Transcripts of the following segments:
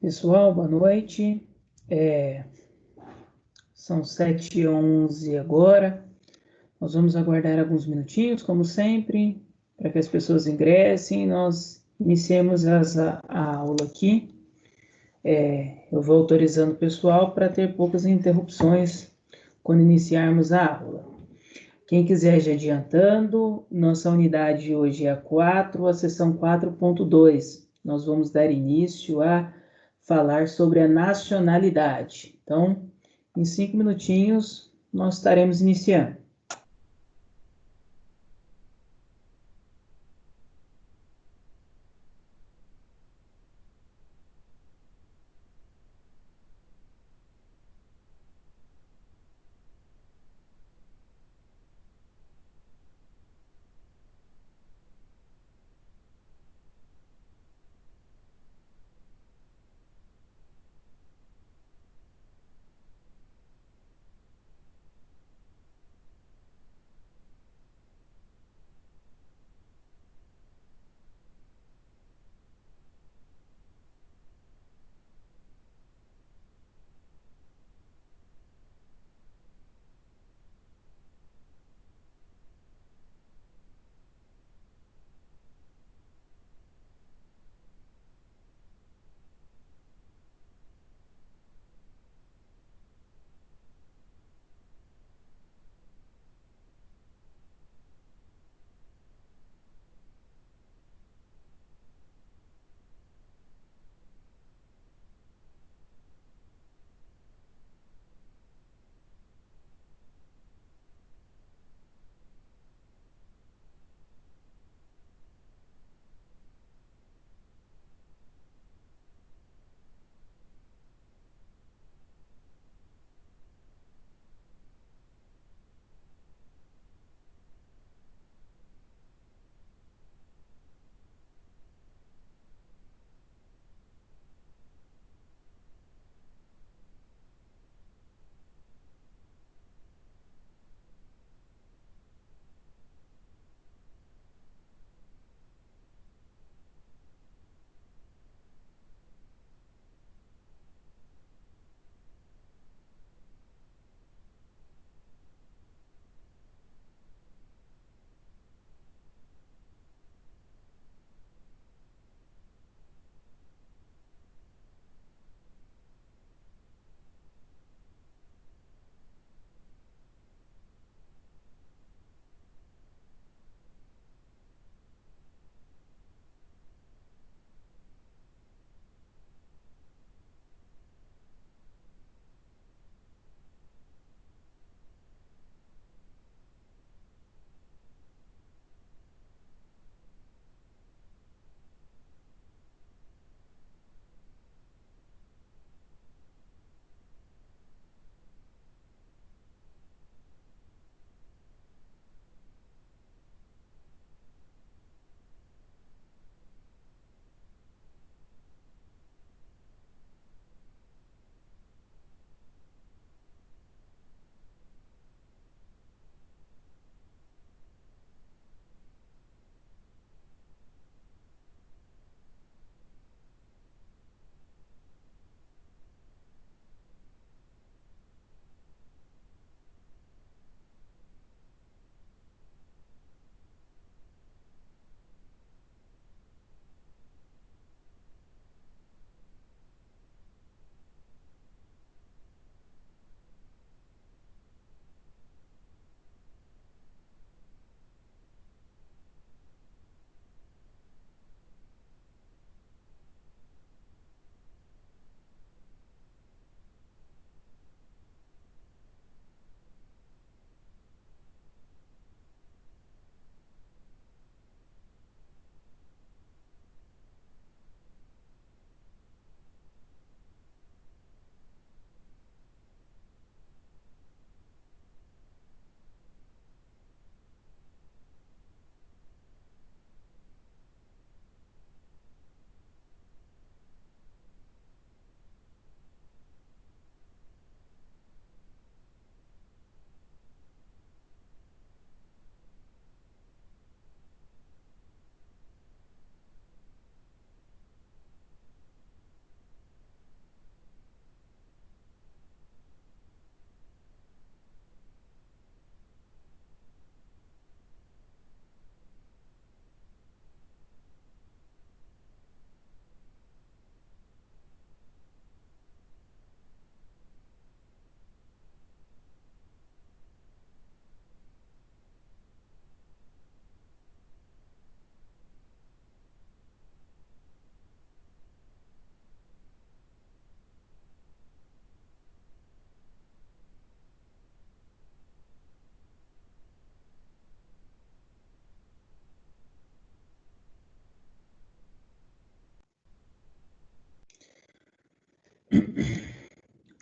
Pessoal, boa noite. São 7h11 agora. Nós vamos aguardar alguns minutinhos, como sempre, para que as pessoas ingressem e nós iniciemos a aula aqui. Eu vou autorizando o pessoal para ter poucas interrupções quando iniciarmos a aula. Quem quiser já adiantando, nossa unidade hoje é a 4, a sessão 4.2. Nós vamos dar início a falar sobre a nacionalidade. Então, em 5 minutinhos, nós estaremos iniciando.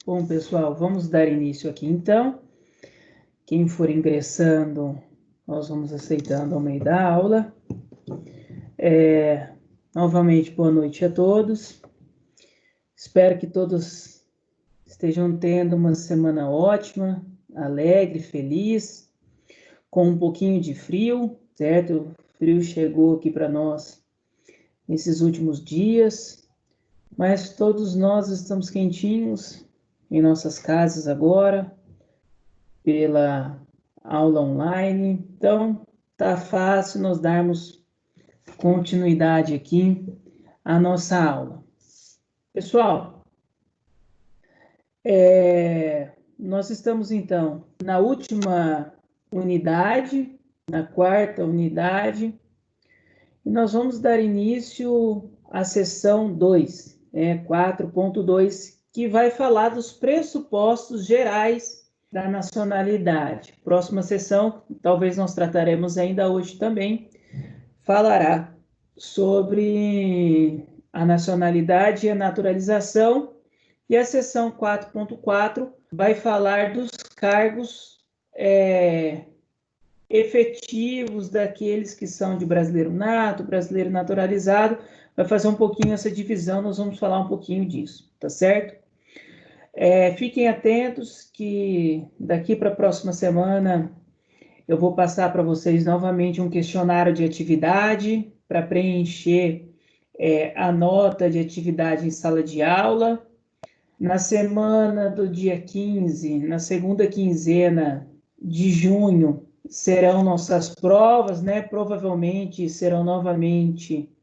Bom, pessoal, vamos dar início aqui então. Quem for ingressando, nós vamos aceitando ao meio da aula. Novamente, boa noite a todos. Espero que todos estejam tendo uma semana ótima, alegre, feliz, com um pouquinho de frio, certo? O frio chegou aqui para nós nesses últimos dias, mas todos nós estamos quentinhos em nossas casas agora, pela aula online. Então, tá fácil nós darmos continuidade aqui à nossa aula. Pessoal, nós estamos então na última unidade, na quarta unidade, e nós vamos dar início à sessão 2, 4.2, que vai falar dos pressupostos gerais da nacionalidade. Próxima sessão, talvez nós trataremos ainda hoje também, falará sobre a nacionalidade e a naturalização, e a sessão 4.4 vai falar dos cargos efetivos daqueles que são de brasileiro nato, brasileiro naturalizado. Vai fazer um pouquinho essa divisão, nós vamos falar um pouquinho disso, tá certo? Fiquem atentos que daqui para a próxima semana eu vou passar para vocês novamente um questionário de atividade para preencher a nota de atividade em sala de aula. Na semana do dia 15, na segunda quinzena de junho, serão nossas provas, né? Provavelmente serão novamente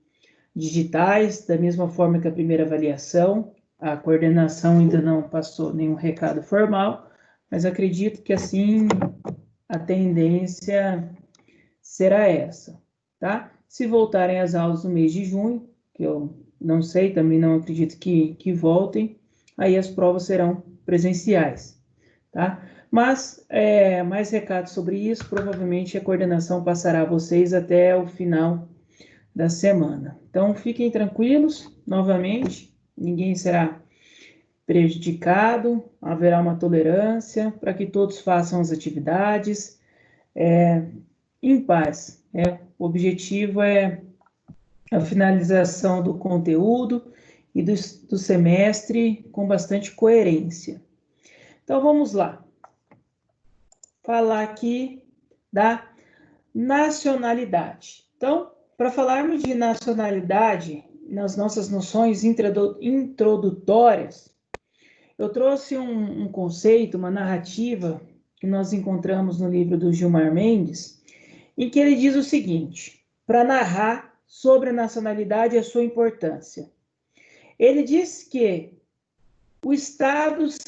digitais, da mesma forma que a primeira avaliação. A coordenação ainda não passou nenhum recado formal, mas acredito que assim a tendência será essa, tá? Se voltarem às aulas no mês de junho, que eu não sei, também não acredito que voltem, aí as provas serão presenciais, tá? Mas, mais recados sobre isso, provavelmente a coordenação passará a vocês até o final da semana. Então, fiquem tranquilos, novamente, ninguém será prejudicado, haverá uma tolerância para que todos façam as atividades em paz. O objetivo é a finalização do conteúdo e do semestre com bastante coerência. Então, vamos lá. Falar aqui da nacionalidade. Então, para falarmos de nacionalidade, nas nossas noções introdutórias, eu trouxe um conceito, uma narrativa que nós encontramos no livro do Gilmar Mendes, em que ele diz o seguinte, para narrar sobre a nacionalidade e a sua importância. Ele diz que os estados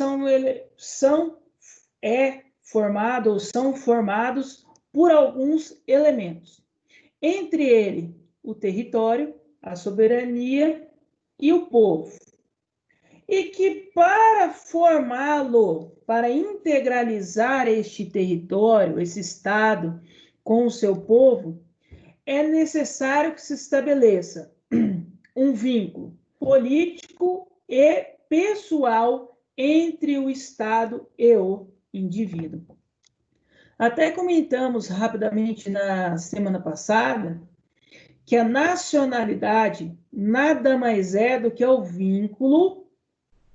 são formados por alguns elementos. Entre eles, o território, a soberania e o povo. E que para formá-lo, para integralizar este território, esse estado com o seu povo, é necessário que se estabeleça um vínculo político e pessoal entre o Estado e o indivíduo. Até comentamos rapidamente na semana passada que a nacionalidade nada mais é do que o vínculo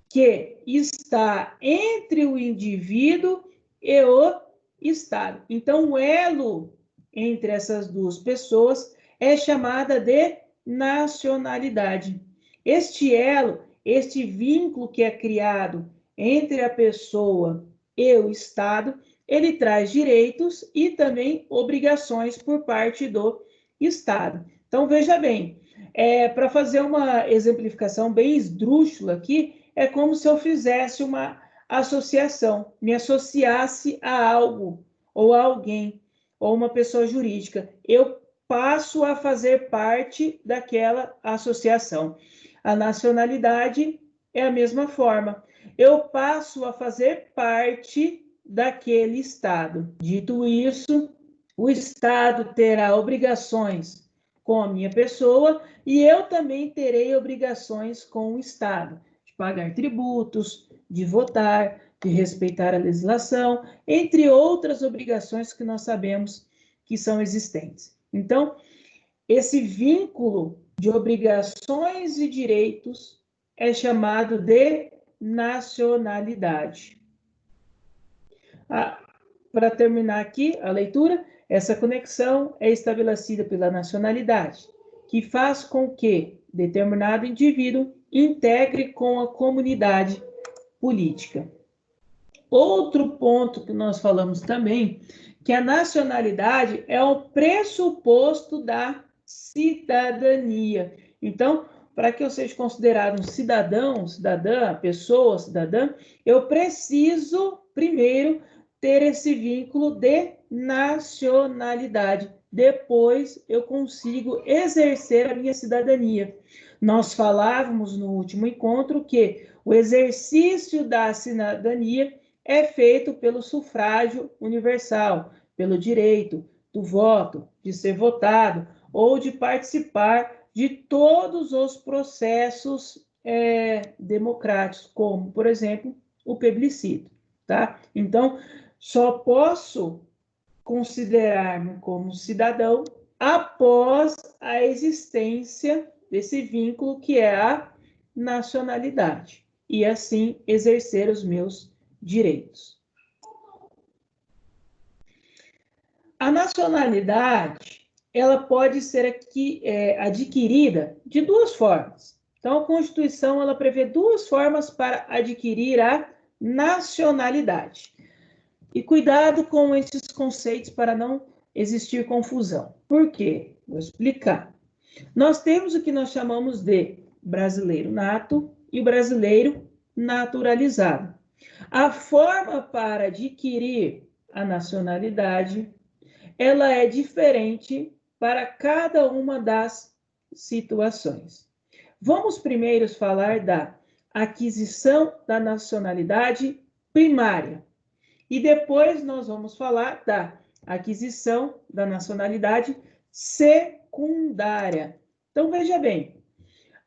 que está entre o indivíduo e o Estado. Então, o elo entre essas duas pessoas é chamada de nacionalidade. Este elo, este vínculo que é criado entre a pessoa e o Estado, ele traz direitos e também obrigações por parte do Estado. Então, veja bem, para fazer uma exemplificação bem esdrúxula aqui, é como se eu fizesse uma associação, me associasse a algo, ou a alguém, ou uma pessoa jurídica. Eu passo a fazer parte daquela associação. A nacionalidade é a mesma forma. Eu passo a fazer parte daquele Estado. Dito isso, o Estado terá obrigações com a minha pessoa e eu também terei obrigações com o Estado. pagar tributos, de votar, de respeitar a legislação, entre outras obrigações que nós sabemos que são existentes. Então, esse vínculo de obrigações e direitos é chamado de nacionalidade. Para terminar aqui a leitura, essa conexão é estabelecida pela nacionalidade, que faz com que determinado indivíduo integre com a comunidade política. Outro ponto que nós falamos também, que a nacionalidade é o pressuposto da cidadania. Então, para que eu seja considerado um cidadão, cidadã, pessoa, cidadã, eu preciso, primeiro, ter esse vínculo de nacionalidade. Depois, eu consigo exercer a minha cidadania. Nós falávamos no último encontro que o exercício da cidadania é feito pelo sufrágio universal, pelo direito do voto, de ser votado ou de participar de todos os processos democráticos, como, por exemplo, o plebiscito, tá? Então, só posso considerar-me como cidadão após a existência desse vínculo que é a nacionalidade, e assim exercer os meus direitos. A nacionalidade, ela pode ser aqui, adquirida de duas formas. Então, a Constituição, ela prevê duas formas para adquirir a nacionalidade. E cuidado com esses conceitos para não existir confusão. Por quê? Vou explicar. Nós temos o que nós chamamos de brasileiro nato e o brasileiro naturalizado. A forma para adquirir a nacionalidade, ela é diferente para cada uma das situações. Vamos primeiro falar da aquisição da nacionalidade primária. E depois nós vamos falar da aquisição da nacionalidade secundária. Então, veja bem,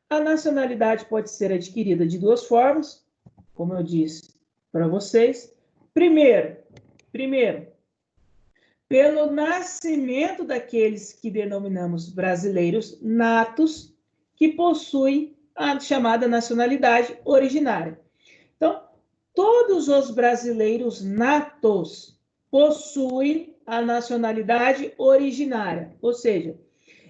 a nacionalidade pode ser adquirida de duas formas, como eu disse para vocês. Primeiro, pelo nascimento daqueles que denominamos brasileiros natos, que possuem a chamada nacionalidade originária. Então, todos os brasileiros natos possuem a nacionalidade originária, ou seja,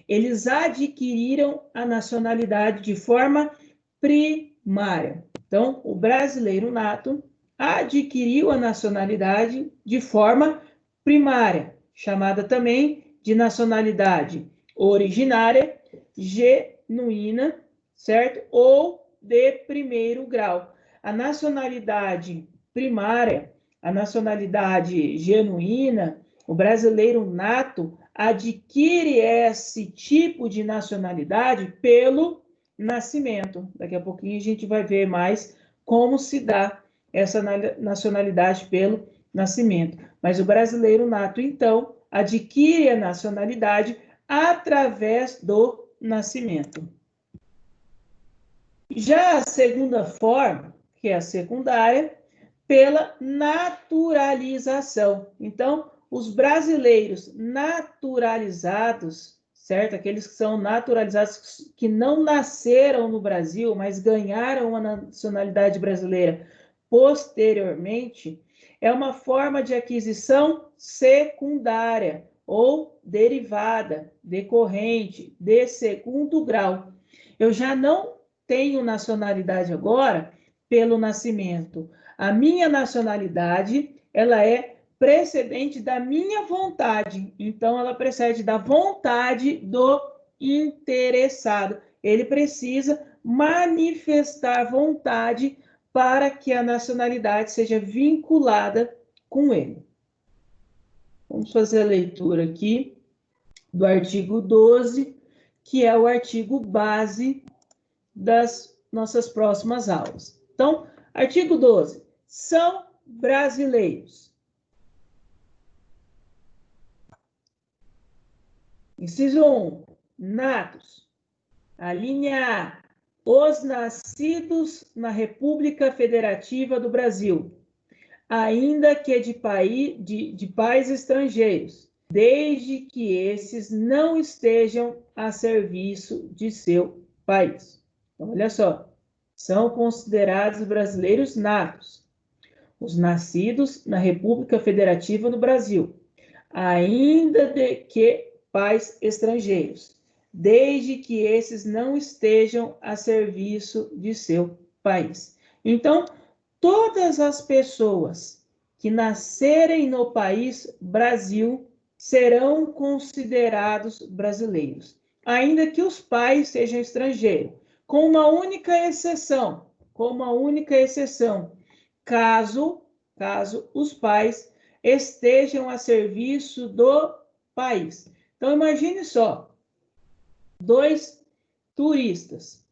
eles adquiriram a nacionalidade de forma primária. Então, o brasileiro nato adquiriu a nacionalidade de forma primária, chamada também de nacionalidade originária, genuína, certo? Ou de primeiro grau. A nacionalidade primária, a nacionalidade genuína, o brasileiro nato adquire esse tipo de nacionalidade pelo nascimento. Daqui a pouquinho a gente vai ver mais como se dá essa nacionalidade pelo nascimento. Mas o brasileiro nato, então, adquire a nacionalidade através do nascimento. Já a segunda forma, que é a secundária, pela naturalização. Então, os brasileiros naturalizados, certo? Aqueles que são naturalizados, que não nasceram no Brasil, mas ganharam a nacionalidade brasileira posteriormente, é uma forma de aquisição secundária ou derivada, decorrente, de segundo grau. Eu já não tenho nacionalidade agora pelo nascimento. A minha nacionalidade, ela é precedente da minha vontade. Então, ela precede da vontade do interessado. Ele precisa manifestar vontade para que a nacionalidade seja vinculada com ele. Vamos fazer a leitura aqui do artigo 12, que é o artigo base das nossas próximas aulas. Então, artigo 12. São brasileiros. Inciso 1. Natos. A linha A. os nascidos na República Federativa do Brasil, ainda que de pais estrangeiros, desde que esses não estejam a serviço de seu país. Então, olha só, são considerados brasileiros natos os nascidos na República Federativa do Brasil, ainda de que pais estrangeiros, desde que esses não estejam a serviço de seu país. Então, todas as pessoas que nascerem no país Brasil serão considerados brasileiros, ainda que os pais sejam estrangeiros, com uma única exceção, caso os pais estejam a serviço do país. Então, imagine só, 2 turistas,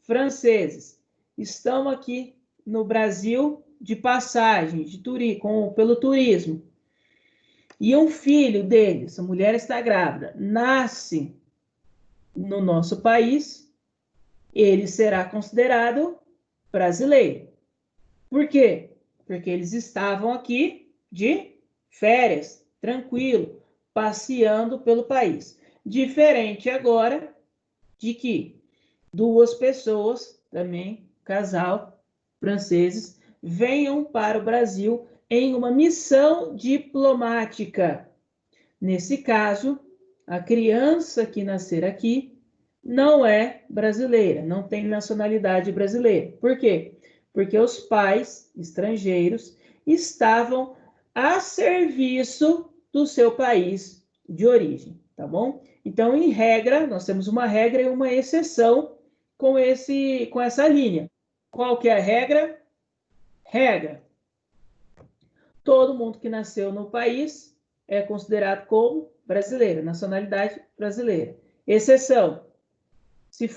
franceses, estão aqui no Brasil de passagem, pelo turismo, e um filho deles, a mulher está grávida, nasce no nosso país, ele será considerado brasileiro. Por quê? Porque eles estavam aqui de férias, tranquilo, passeando pelo país. Diferente agora de que 2 pessoas, também casal, franceses, venham para o Brasil em uma missão diplomática. Nesse caso, a criança que nascer aqui não é brasileira, não tem nacionalidade brasileira. Por quê? Porque os pais estrangeiros estavam a serviço do seu país de origem, tá bom? Então, em regra, nós temos uma regra e uma exceção com essa linha. Qual que é a regra? Regra. Todo mundo que nasceu no país é considerado como brasileiro, nacionalidade brasileira. Exceção. Se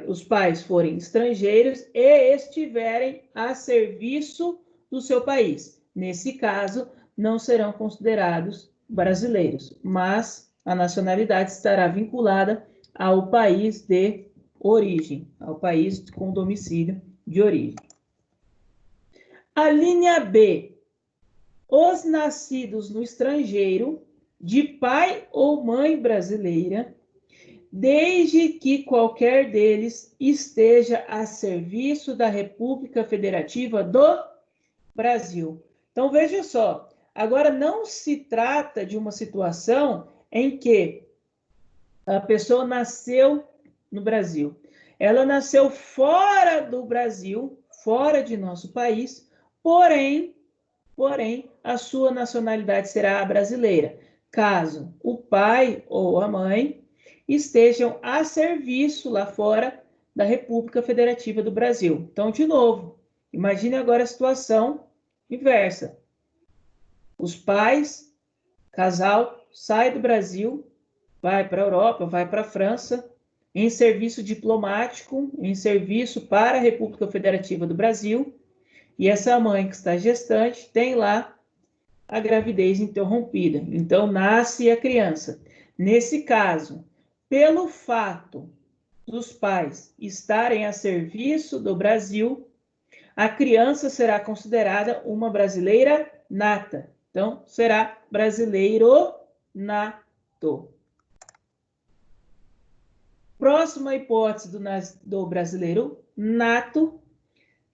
os pais forem estrangeiros e estiverem a serviço do seu país. Nesse caso, não serão considerados brasileiros, mas a nacionalidade estará vinculada ao país de origem, ao país com domicílio de origem. A linha B. Os nascidos no estrangeiro, de pai ou mãe brasileira, desde que qualquer deles esteja a serviço da República Federativa do Brasil. Então, veja só, agora não se trata de uma situação em que a pessoa nasceu no Brasil. Ela nasceu fora do Brasil, fora de nosso país, porém, a sua nacionalidade será a brasileira, caso o pai ou a mãe estejam a serviço lá fora da República Federativa do Brasil. Então, de novo, imagine agora a situação inversa. Os pais, casal, sai do Brasil, vai para a Europa, vai para a França, em serviço diplomático, em serviço para a República Federativa do Brasil, e essa mãe que está gestante tem lá a gravidez interrompida. Então, nasce a criança. Nesse caso, pelo fato dos pais estarem a serviço do Brasil, a criança será considerada uma brasileira nata. Então, será brasileiro nato. Próxima hipótese do brasileiro nato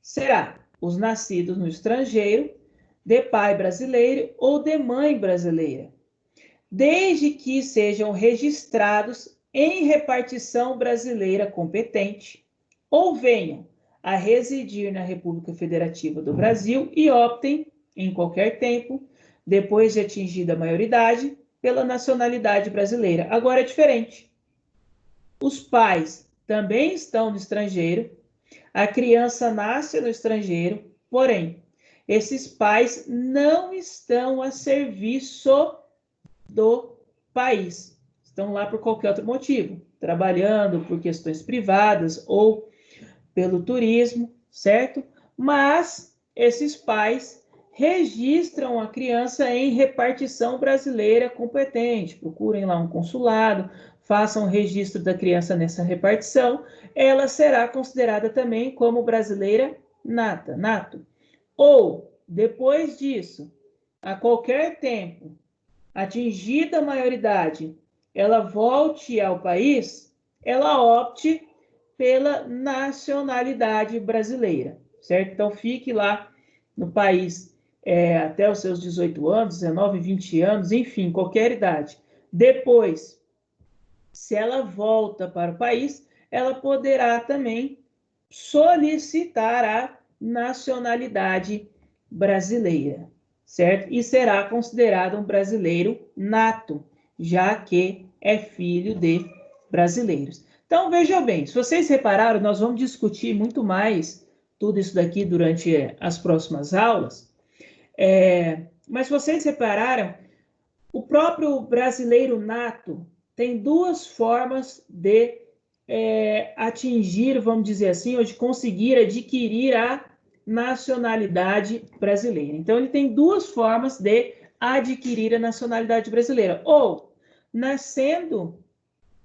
será os nascidos no estrangeiro, de pai brasileiro ou de mãe brasileira, desde que sejam registrados em repartição brasileira competente ou venham a residir na República Federativa do Brasil e optem, em qualquer tempo, depois de atingida a maioridade, pela nacionalidade brasileira. Agora é diferente. Os pais também estão no estrangeiro, a criança nasce no estrangeiro, porém, esses pais não estão a serviço do país. Estão lá por qualquer outro motivo, trabalhando por questões privadas ou pelo turismo, certo? Mas esses pais registram a criança em repartição brasileira competente. Procurem lá um consulado, façam o registro da criança nessa repartição, ela será considerada também como brasileira nato. Ou, depois disso, a qualquer tempo, atingida a maioridade, ela volte ao país, ela opte pela nacionalidade brasileira, certo? Então, fique lá no país até os seus 18 anos, 19, 20 anos, enfim, qualquer idade. Depois, se ela volta para o país, ela poderá também solicitar a nacionalidade brasileira, certo? E será considerado um brasileiro nato, já que é filho de brasileiros. Então, veja bem, se vocês repararam, nós vamos discutir muito mais tudo isso daqui durante as próximas aulas, mas se vocês repararam, o próprio brasileiro nato tem duas formas de atingir, vamos dizer assim, ou de conseguir adquirir a nacionalidade brasileira. Então, ele tem duas formas de adquirir a nacionalidade brasileira. Ou nascendo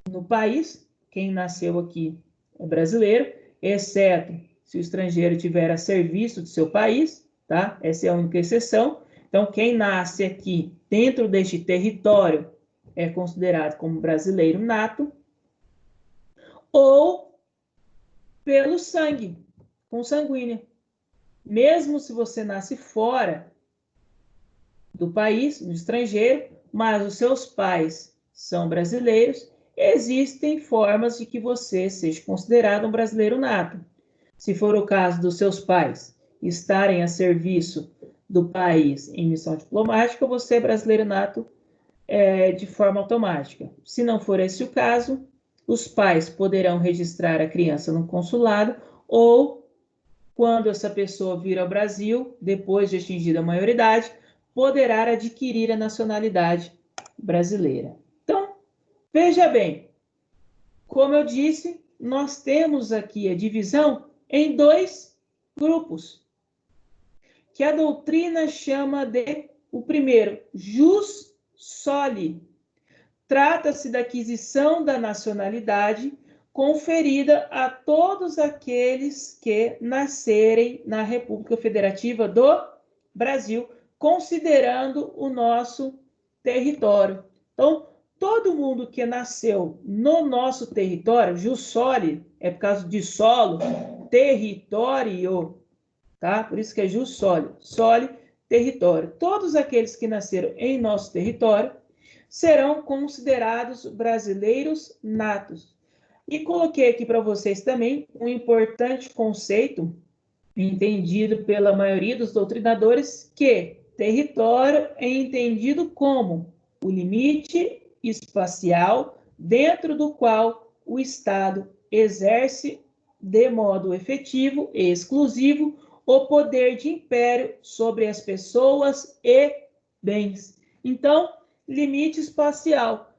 no país, quem nasceu aqui é brasileiro, exceto se o estrangeiro tiver a serviço do seu país, tá? Essa é a única exceção. Então, quem nasce aqui dentro deste território é considerado como brasileiro nato, ou pelo sangue, consanguínea. Mesmo se você nasce fora do país, no estrangeiro, mas os seus pais são brasileiros, existem formas de que você seja considerado um brasileiro nato. Se for o caso dos seus pais estarem a serviço do país em missão diplomática, você é brasileiro nato de forma automática. Se não for esse o caso, os pais poderão registrar a criança no consulado ou, quando essa pessoa vir ao Brasil, depois de atingida a maioridade, poderá adquirir a nacionalidade brasileira. Então, veja bem, como eu disse, nós temos aqui a divisão em dois grupos, que a doutrina chama de, o primeiro, jus soli. Trata-se da aquisição da nacionalidade conferida a todos aqueles que nascerem na República Federativa do Brasil, considerando o nosso território. Então, todo mundo que nasceu no nosso território, jus soli, é por causa de solo, território, tá? Por isso que é jus soli, soli, território. Todos aqueles que nasceram em nosso território serão considerados brasileiros natos. E coloquei aqui para vocês também um importante conceito, entendido pela maioria dos doutrinadores, que território é entendido como o limite espacial dentro do qual o Estado exerce de modo efetivo e exclusivo o poder de império sobre as pessoas e bens. Então, limite espacial.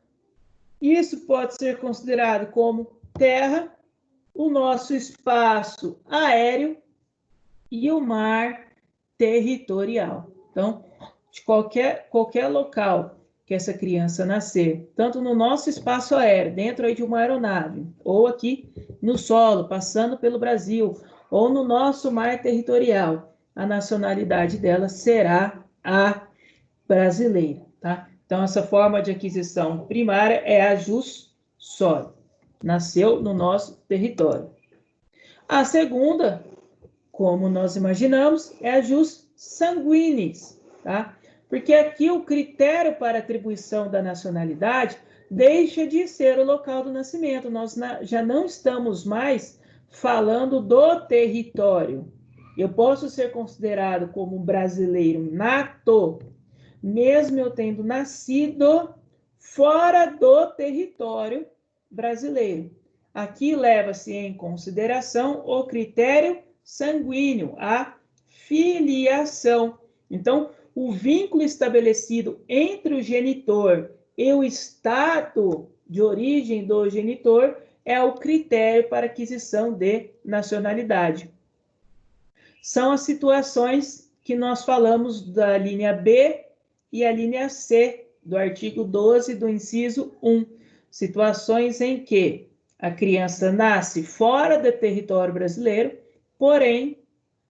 Isso pode ser considerado como terra, o nosso espaço aéreo e o mar territorial. Então, de qualquer local que essa criança nascer, tanto no nosso espaço aéreo, dentro aí de uma aeronave, ou aqui no solo, passando pelo Brasil, ou no nosso mar territorial, a nacionalidade dela será a brasileira, tá? Então, essa forma de aquisição primária é a jus soli. Nasceu no nosso território. A segunda, como nós imaginamos, é a jus sanguinis, tá? Porque aqui o critério para atribuição da nacionalidade deixa de ser o local do nascimento. Nós já não estamos mais falando do território. Eu posso ser considerado como um brasileiro nato, mesmo eu tendo nascido fora do território brasileiro. Aqui leva-se em consideração o critério sanguíneo, a filiação. Então, o vínculo estabelecido entre o genitor e o estado de origem do genitor é o critério para aquisição de nacionalidade. São as situações que nós falamos da linha B e a linha C do artigo 12 do inciso 1. situações em que a criança nasce fora do território brasileiro, porém,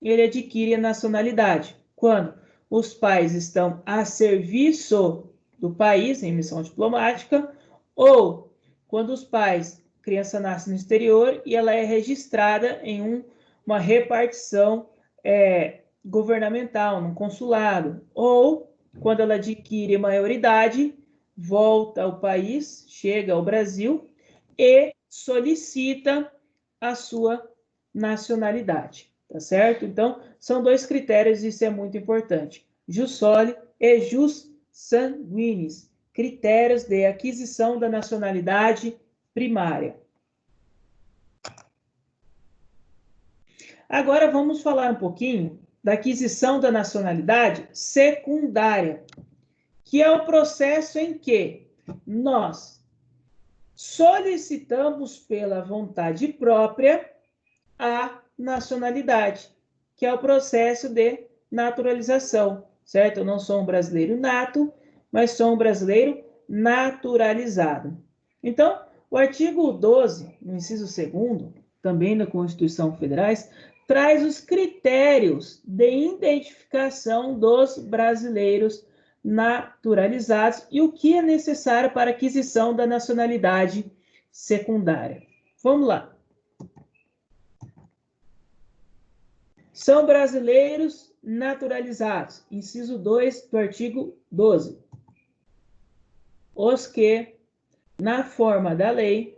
ele adquire a nacionalidade. Quando os pais estão a serviço do país, em missão diplomática, ou quando os pais, a criança nasce no exterior e ela é registrada em uma repartição governamental, num consulado, ou quando ela adquire maioridade, volta ao país, chega ao Brasil e solicita a sua nacionalidade, tá certo? Então, são dois critérios, isso é muito importante. Jus soli e jus sanguinis, critérios de aquisição da nacionalidade primária. Agora vamos falar um pouquinho da aquisição da nacionalidade secundária, que é o processo em que nós solicitamos pela vontade própria a nacionalidade, que é o processo de naturalização, certo? Eu não sou um brasileiro nato, mas sou um brasileiro naturalizado. Então, o artigo 12, no inciso 2º, também da Constituição Federal, traz os critérios de identificação dos brasileiros naturalizados e o que é necessário para a aquisição da nacionalidade secundária. Vamos lá. São brasileiros naturalizados, inciso 2 do artigo 12. Os que, na forma da lei,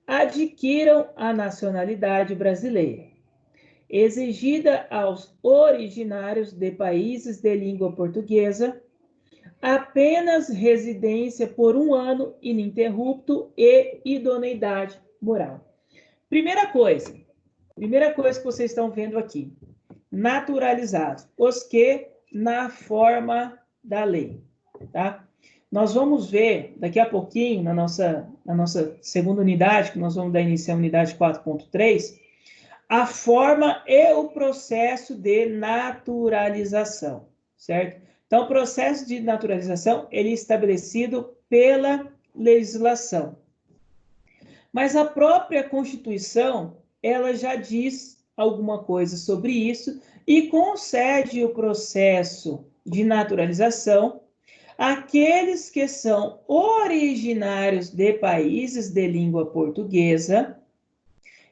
adquiram a nacionalidade brasileira, exigida aos originários de países de língua portuguesa, apenas residência por 1 ano ininterrupto e idoneidade moral. Primeira coisa que vocês estão vendo aqui, naturalizados, os que na forma da lei, tá? Nós vamos ver daqui a pouquinho, na nossa segunda unidade, que nós vamos dar início à unidade 4.3, a forma e o processo de naturalização, certo? Então, o processo de naturalização, ele é estabelecido pela legislação. Mas a própria Constituição, ela já diz alguma coisa sobre isso e concede o processo de naturalização àqueles que são originários de países de língua portuguesa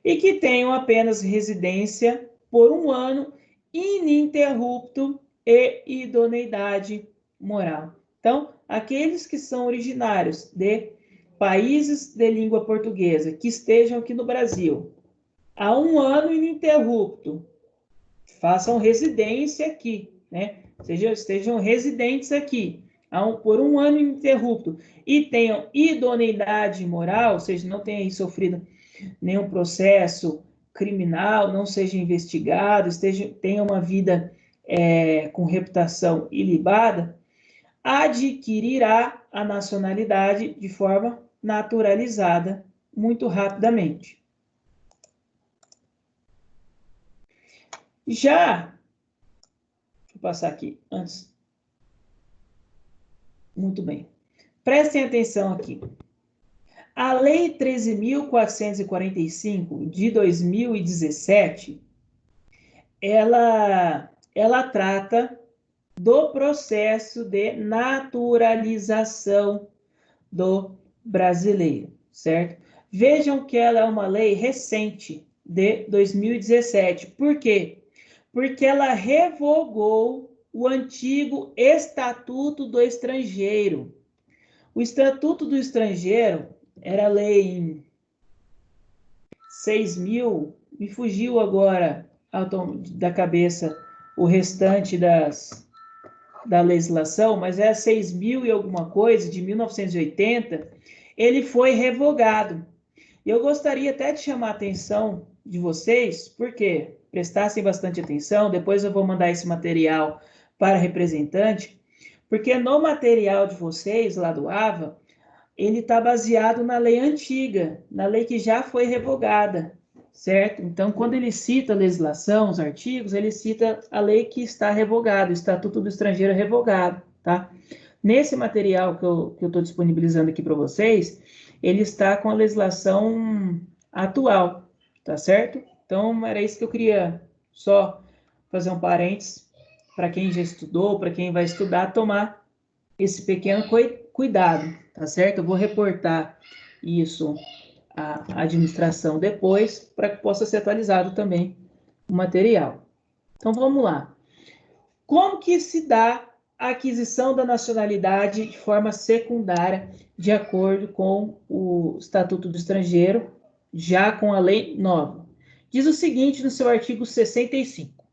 e que tenham apenas residência por 1 ano ininterrupto e idoneidade moral. Então, aqueles que são originários de países de língua portuguesa que estejam aqui no Brasil há 1 ano ininterrupto, façam residência aqui, né? Estejam residentes aqui por 1 ano ininterrupto e tenham idoneidade moral, ou seja, não tenham sofrido nenhum processo criminal, não seja investigado, tenha uma vida com reputação ilibada, adquirirá a nacionalidade de forma naturalizada muito rapidamente. Deixa eu passar aqui antes. Muito bem. Prestem atenção aqui. A Lei 13.445 de 2017, ela trata do processo de naturalização do brasileiro, certo? Vejam que ela é uma lei recente, de 2017. Por quê? Porque ela revogou o antigo Estatuto do Estrangeiro. O Estatuto do Estrangeiro era a lei 6.000, me fugiu agora da cabeça o restante da legislação, mas é 6.000 e alguma coisa, de 1980, ele foi revogado. Eu gostaria até de chamar a atenção de vocês, porque prestassem bastante atenção, depois eu vou mandar esse material para representante, porque no material de vocês, lá do AVA, ele está baseado na lei antiga, na lei que já foi revogada, certo? Então, quando ele cita a legislação, os artigos, ele cita a lei que está revogada, o Estatuto do Estrangeiro revogado, tá? Nesse material que eu estou disponibilizando aqui para vocês, ele está com a legislação atual, tá certo? Então, era isso que eu queria só fazer um parênteses para quem já estudou, para quem vai estudar, tomar esse pequeno cuidado, tá certo? Eu vou reportar isso à administração depois, para que possa ser atualizado também o material. Então, vamos lá. Como que se dá a aquisição da nacionalidade de forma secundária, de acordo com o Estatuto do Estrangeiro, já com a lei nova? Diz o seguinte no seu artigo 65.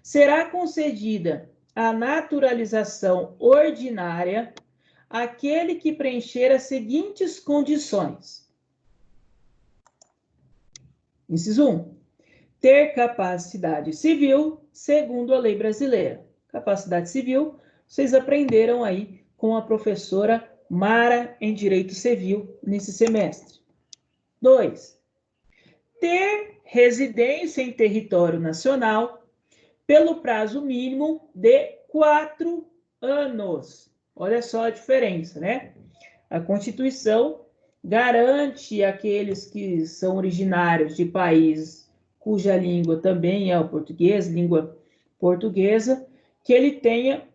Será concedida a naturalização ordinária àquele que preencher as seguintes condições. Inciso 1. Ter capacidade civil, segundo a lei brasileira. Capacidade civil, vocês aprenderam aí com a professora Mara em Direito Civil nesse semestre. 2. Ter residência em território nacional pelo prazo mínimo de 4 anos. Olha só a diferença, né? A Constituição garante àqueles que são originários de países cuja língua também é o português, língua portuguesa, que ele tenha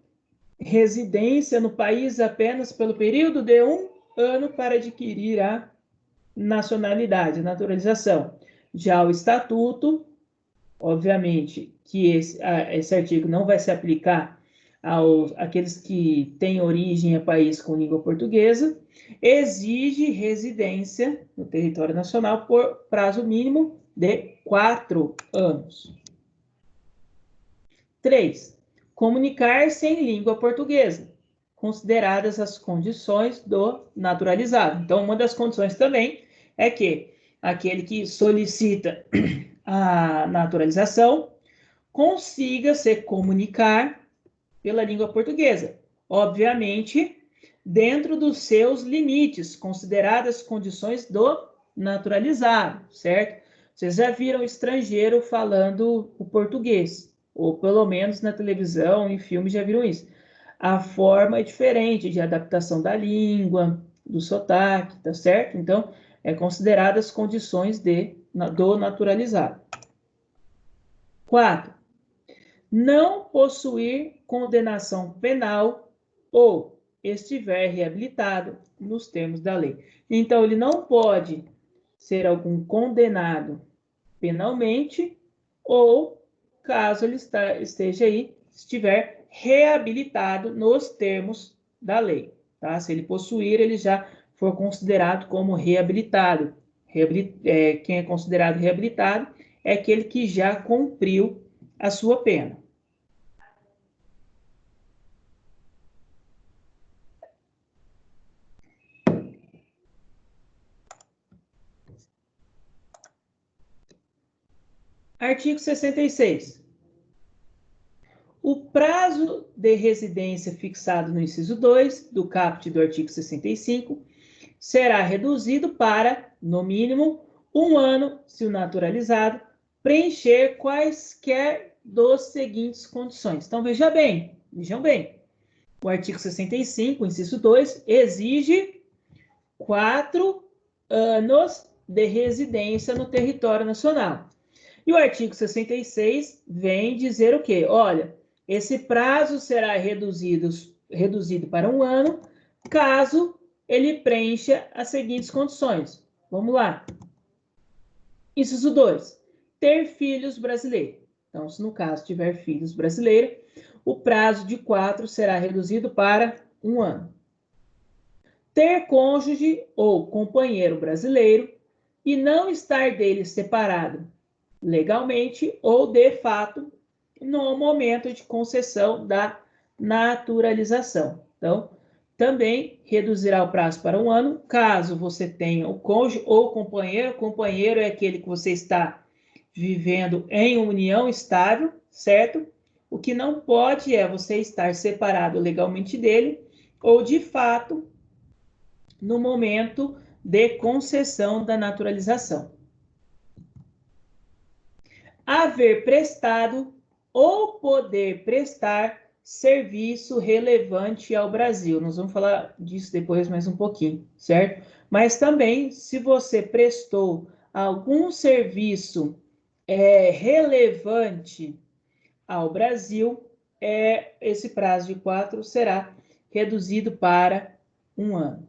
residência no país apenas pelo período de 1 ano para adquirir a nacionalidade, a naturalização. Já o Estatuto, obviamente, que esse artigo não vai se aplicar àqueles que têm origem a país com língua portuguesa, exige residência no território nacional por prazo mínimo de 4 anos. 3. Comunicar-se em língua portuguesa, consideradas as condições do naturalizado. Então, uma das condições também é que aquele que solicita a naturalização consiga se comunicar pela língua portuguesa. Obviamente, dentro dos seus limites, consideradas as condições do naturalizado, certo? Vocês já viram estrangeiro falando o português, ou pelo menos na televisão, em filmes já viram isso. A forma é diferente de adaptação da língua, do sotaque, tá certo? Então, é consideradas as condições do naturalizado. 4. Não possuir condenação penal ou estiver reabilitado nos termos da lei. Então, ele não pode ser algum condenado penalmente ou, caso ele esteja aí, estiver reabilitado nos termos da lei. Tá? Se ele possuir, ele já for considerado como reabilitado. Quem é considerado reabilitado é aquele que já cumpriu a sua pena. Artigo 66. O prazo de residência fixado no inciso 2 do caput do artigo 65 será reduzido para, no mínimo, 1 ano, se o naturalizado preencher quaisquer dos seguintes condições. Então, vejam bem. O artigo 65, inciso 2, exige 4 anos de residência no território nacional. E o artigo 66 vem dizer o quê? Olha, esse prazo será reduzido para 1 ano, caso ele preencha as seguintes condições. Vamos lá. Inciso 2. Ter filhos brasileiros. Então, se no caso tiver filhos brasileiros, o prazo de 4 será reduzido para 1 ano. Ter cônjuge ou companheiro brasileiro e não estar dele separado legalmente ou de fato no momento de concessão da naturalização. Então, também reduzirá o prazo para 1 ano, caso você tenha o cônjuge ou companheiro. Companheiro é aquele que você está vivendo em união estável, certo? O que não pode é você estar separado legalmente dele ou, de fato, no momento de concessão da naturalização. Haver prestado ou poder prestar serviço relevante ao Brasil. Nós vamos falar disso depois mais um pouquinho, certo? Mas também, se você prestou algum serviço relevante ao Brasil, esse prazo de 4 será reduzido para 1 ano.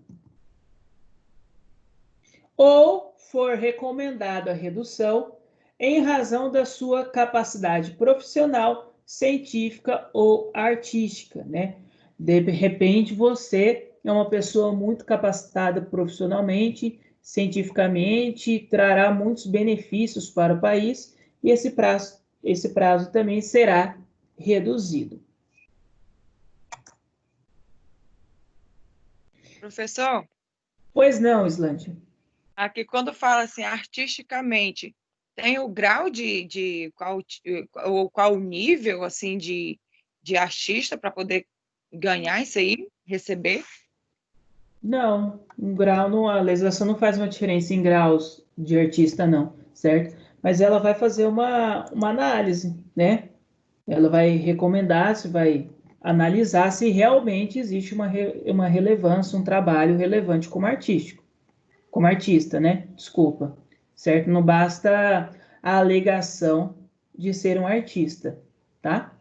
Ou for recomendada a redução em razão da sua capacidade profissional, científica ou artística, né? De repente, você é uma pessoa muito capacitada profissionalmente, cientificamente, trará muitos benefícios para o país, e esse prazo também será reduzido. Professor? Pois não, Islândia. Aqui, quando fala assim, artisticamente, tem o grau de qual nível, assim, de artista para poder ganhar isso aí, receber? Não, um grau, a legislação não faz uma diferença em graus de artista, não, certo? Mas ela vai fazer uma análise, né? Ela vai recomendar, se vai analisar se realmente existe uma relevância, um trabalho relevante como artista, né? Desculpa, certo? Não basta a alegação de ser um artista, tá?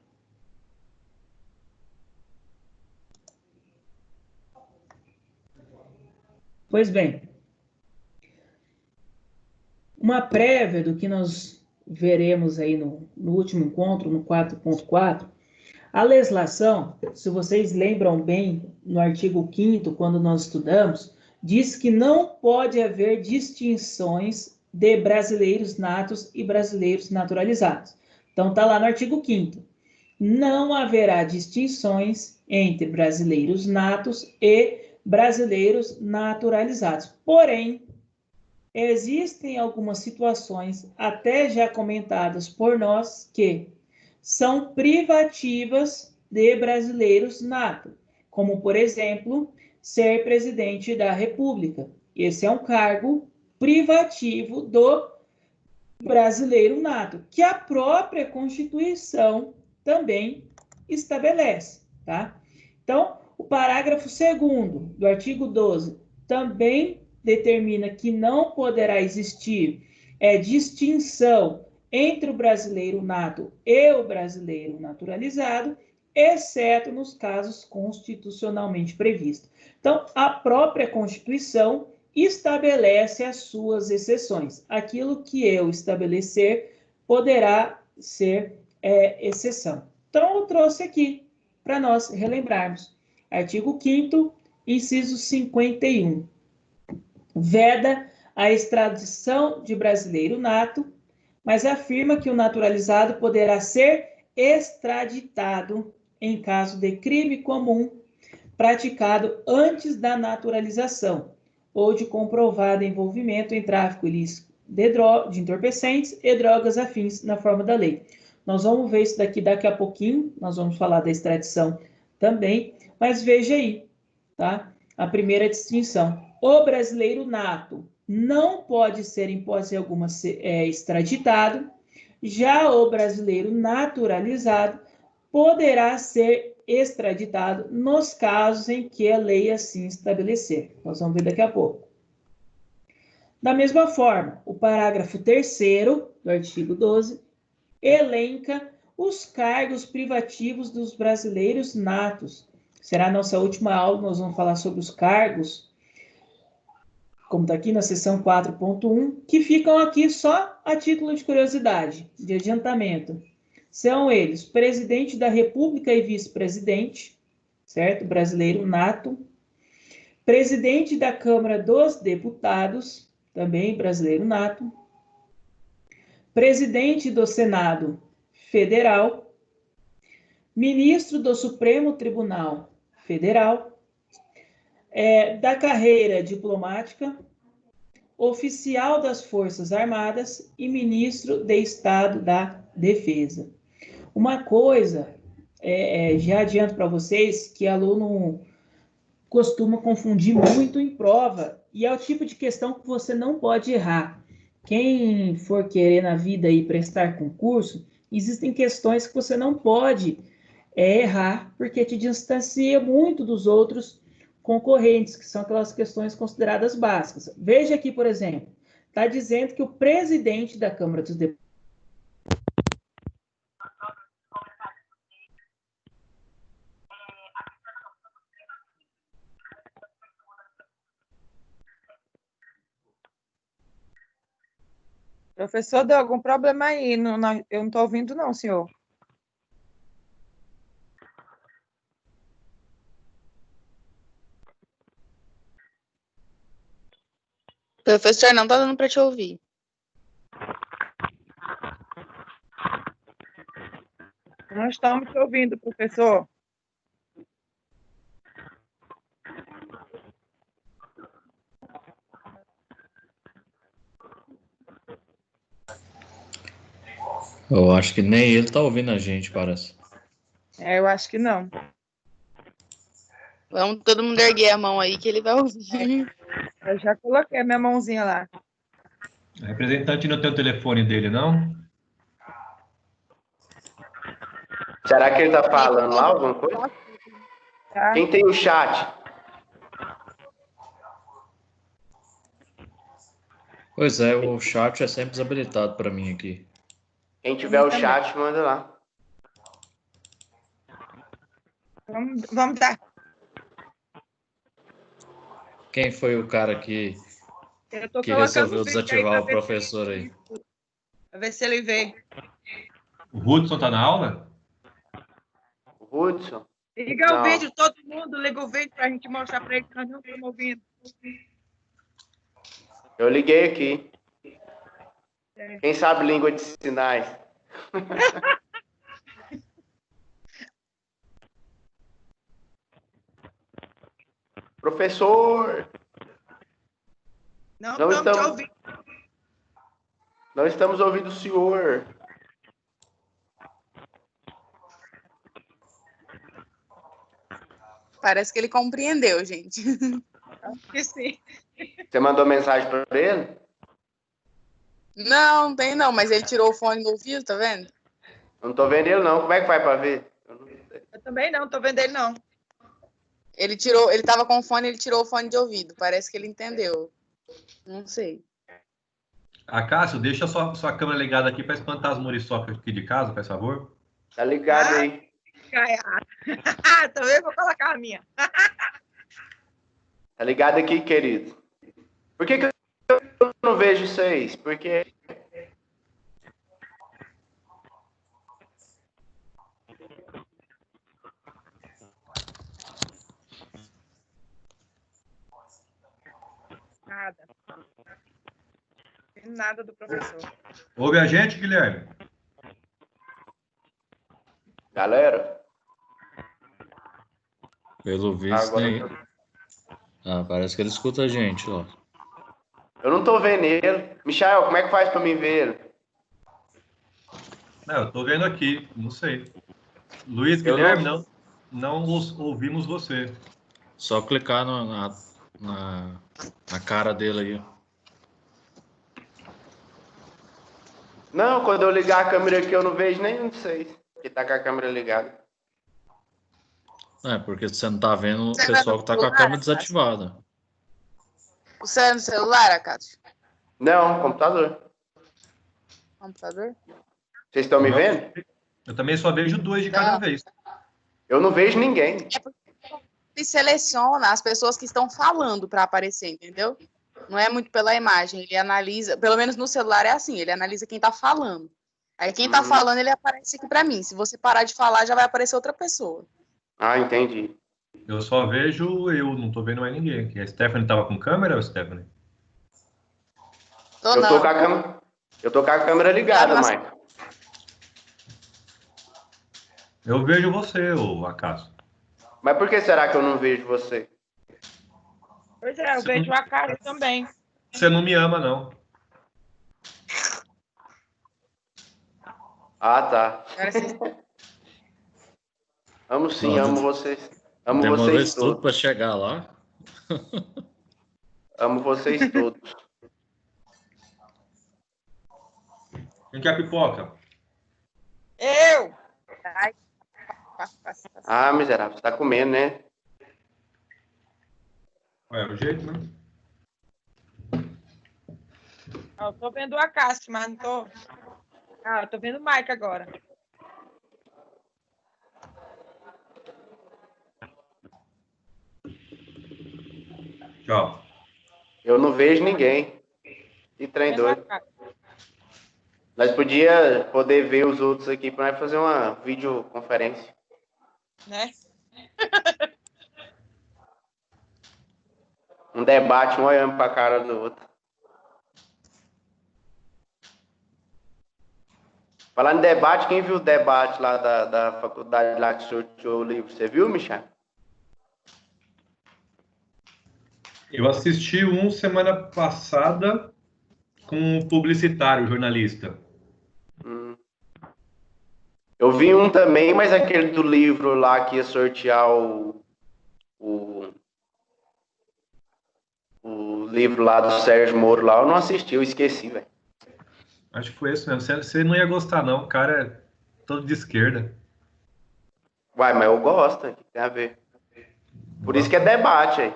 Pois bem, uma prévia do que nós veremos aí no último encontro, no 4.4, a legislação, se vocês lembram bem, no artigo 5º, quando nós estudamos, diz que não pode haver distinções de brasileiros natos e brasileiros naturalizados. Então, está lá no artigo 5º. Não haverá distinções entre brasileiros natos e brasileiros naturalizados. Porém, existem algumas situações, até já comentadas por nós, que são privativas de brasileiros natos, como, por exemplo, ser presidente da República. Esse é um cargo privativo do brasileiro nato, que a própria Constituição também estabelece, tá? Então, o parágrafo 2º do artigo 12 também determina que não poderá existir distinção entre o brasileiro nato e o brasileiro naturalizado, exceto nos casos constitucionalmente previstos. Então, a própria Constituição estabelece as suas exceções. Aquilo que eu estabelecer poderá ser exceção. Então, eu trouxe aqui para nós relembrarmos. Artigo 5º, inciso 51. Veda a extradição de brasileiro nato, mas afirma que o naturalizado poderá ser extraditado em caso de crime comum praticado antes da naturalização ou de comprovado envolvimento em tráfico ilícito de entorpecentes e drogas afins na forma da lei. Nós vamos ver isso daqui a pouquinho, nós vamos falar da extradição também, mas veja aí, tá? A primeira distinção. O brasileiro nato não pode ser, em hipótese alguma, extraditado, já o brasileiro naturalizado poderá ser extraditado nos casos em que a lei assim estabelecer. Nós vamos ver daqui a pouco. Da mesma forma, o parágrafo 3º do artigo 12 elenca os cargos privativos dos brasileiros natos. Será a nossa última aula, nós vamos falar sobre os cargos, como está aqui na seção 4.1, que ficam aqui só a título de curiosidade, de adiantamento. São eles, presidente da República e vice-presidente, certo? Brasileiro nato. Presidente da Câmara dos Deputados, também brasileiro nato. Presidente do Senado Federal. Ministro do Supremo Tribunal Federal. Da carreira diplomática. Oficial das Forças Armadas e ministro de Estado da Defesa. Uma coisa, já adianto para vocês, que aluno costuma confundir muito em prova, e é o tipo de questão que você não pode errar. Quem for querer na vida e prestar concurso, existem questões que você não pode errar, porque te distancia muito dos outros concorrentes, que são aquelas questões consideradas básicas. Veja aqui, por exemplo, está dizendo que o presidente da Câmara dos Deputados. Professor, deu algum problema aí? Eu não estou ouvindo, não, senhor. Professor, não tá dando para te ouvir. Não estamos te ouvindo, professor. Eu acho que nem ele tá ouvindo a gente, parece. Eu acho que não. Vamos todo mundo erguer a mão aí que ele vai ouvir. Eu já coloquei a minha mãozinha lá. O representante não tem o telefone dele, não? Será que ele tá falando lá alguma coisa? Tá? Quem tem o chat? Pois é, o chat é sempre desabilitado para mim aqui. Quem tiver o chat, manda lá. Vamos dar. Quem foi o cara que Eu tô que colocando resolveu o vídeo aí desativar o pra ver professor aí? Pra ver se ele vê. O Hudson tá na aula? O Hudson? Liga o Não. vídeo, todo mundo liga o vídeo pra gente mostrar pra ele que nós não estamos ouvindo. Eu liguei aqui. É. Quem sabe língua de sinais? Professor! Não Não estamos te estamos- ouvindo. Não estamos ouvindo o senhor. Parece que ele compreendeu, gente. Acho que sim. Você mandou mensagem para ele? Não, tem não, mas ele tirou o fone do ouvido, tá vendo? Eu não tô vendo ele não. Como é que faz para ver? Eu também não, tô vendo ele não. Ele tava com o fone, ele tirou o fone de ouvido. Parece que ele entendeu. Não sei. Cássio, deixa sua câmera ligada aqui para espantar as muriçocas aqui de casa, faz favor. Tá ligado aí. Caiado. Também vou colocar a minha. Tá ligado aqui, querido. Por que eu não vejo vocês? Porque Nada. Nada do professor. Ouve a gente, Guilherme? galera, Pelo visto, agora nem... Ah, parece que ele escuta a gente, ó. eu não tô vendo ele. Michael, como é que faz para mim ver ele? Não, eu tô vendo aqui, não sei. Luiz Eu Guilherme, não- não ouvimos você. Só clicar na cara dele aí, ó. Não, quando eu ligar a câmera aqui eu não vejo nenhum de vocês que tá com a câmera ligada. É, porque você não tá vendo o Você pessoal vai que tá no com a celular, câmera desativada. Você é no celular, Acaso? Não, computador. Computador? Vocês estão me Não. vendo? Eu também só vejo 2 de cada Não. vez. Eu não vejo ninguém. Ele seleciona as pessoas que estão falando para aparecer, entendeu? Não é muito pela imagem, ele analisa, pelo menos no celular é assim, ele analisa quem tá falando. Aí quem tá falando, ele aparece aqui para mim. Se você parar de falar, já vai aparecer outra pessoa. Ah, entendi. Eu só vejo eu, não tô vendo mais ninguém aqui. A Stephanie tava com câmera, Stephanie? Tô Eu não. tô com a câmera ligada, Nossa. Mike. Eu vejo você, ô Acaso. Mas por que será que eu não vejo você? Pois é, eu vejo a cara também. Você não me ama, não. Ah, tá. Agora vocês- Amo sim, Não, amo vocês. Amo Demorou vocês isso tudo todos. pra chegar lá. Amo vocês todos. Quem quer pipoca? Eu! Ai, Ah, miserável, você tá comendo, né? É o jeito, né? Eu tô vendo a Cássio, mas não tô. Ah, eu tô vendo o Mike agora. Tchau. Eu não vejo ninguém. Que trem Vendo a doido. Cássio, Nós podíamos poder ver os outros aqui para nós fazer uma videoconferência. né? Um debate, um olhando para a cara do outro. Falando em debate, quem viu o debate lá da faculdade lá que sorteou o livro? Você viu, Michel? Eu assisti um semana passada com um publicitário, jornalista. Eu vi um também, mas aquele do livro lá que ia sortear o livro lá do Sérgio Moro lá, eu não assisti, eu esqueci, velho. Acho que foi esse mesmo. Você não ia gostar, não. O cara é todo de esquerda. Uai, mas eu gosto, o que tem a ver? Por isso que é debate aí.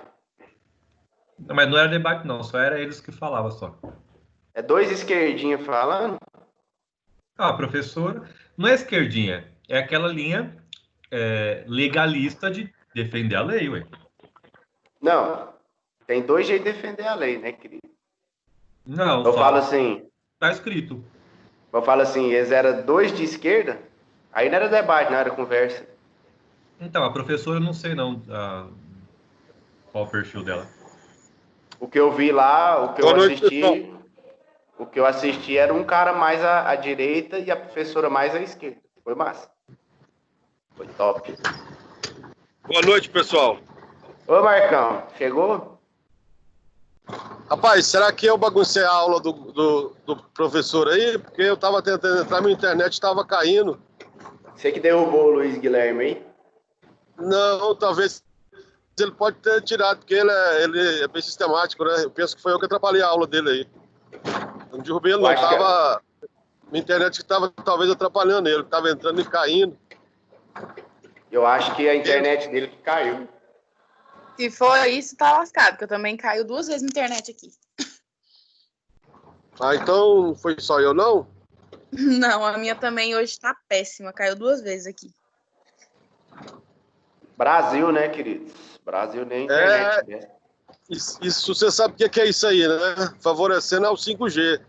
Não, mas não era debate, não. Só era eles que falavam só. É dois esquerdinhos falando. Ah, a professora não é esquerdinha. É aquela linha legalista de defender a lei, ué. Não, tem dois jeitos de defender a lei, né, querido? Não, Eu só falo assim, tá escrito. eles eram dois de esquerda, aí não era debate, não era conversa. Então, a professora, eu não sei não qual o perfil dela. O que eu vi lá, o que Boa noite, pessoal. o que eu assisti era um cara mais à direita e a professora mais à esquerda. Foi massa. Foi top. Boa noite, pessoal. Ô, Marcão, chegou? Rapaz, será que eu baguncei a aula do professor aí? Porque eu tava tentando entrar, minha internet estava caindo. Você que derrubou o Luiz Guilherme aí? Não, talvez ele pode ter tirado, porque ele é bem sistemático, né? Eu penso que foi eu que atrapalhei a aula dele aí. Eu não derrubei ele, não. Minha internet estava talvez atrapalhando ele, estava entrando e caindo. Eu acho que a internet dele que caiu. Se for isso, tá lascado, porque eu também caiu 2 vezes na internet aqui. Ah, então não foi só eu, não? Não, a minha também hoje tá péssima, caiu 2 vezes aqui. Brasil, né, queridos? Brasil nem internet dessa. Isso, você sabe o que é isso aí, né? Favorecendo ao 5G.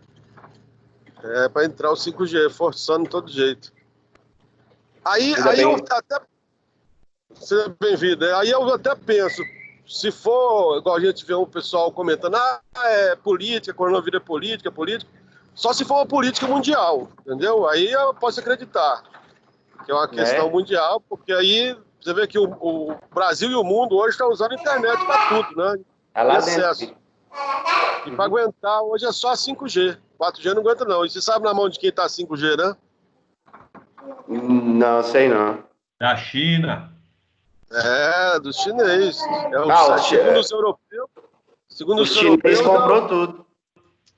É para entrar o 5G, forçando de todo jeito. Aí eu até... Seja bem-vindo. Aí eu até penso, se for, igual a gente vê um pessoal comentando, é política, coronavírus é política, só se for uma política mundial, entendeu? Aí eu posso acreditar que é uma questão mundial, porque aí você vê que o Brasil e o mundo hoje estão usando a internet para tudo, né? É lá dentro. E para aguentar, hoje é só 5G. 4G não aguenta, não. E você sabe na mão de quem tá 5G, né? Não, sei não. Da China. É, dos chineses. Segundo os europeus. Segundo os chineses comprou tudo.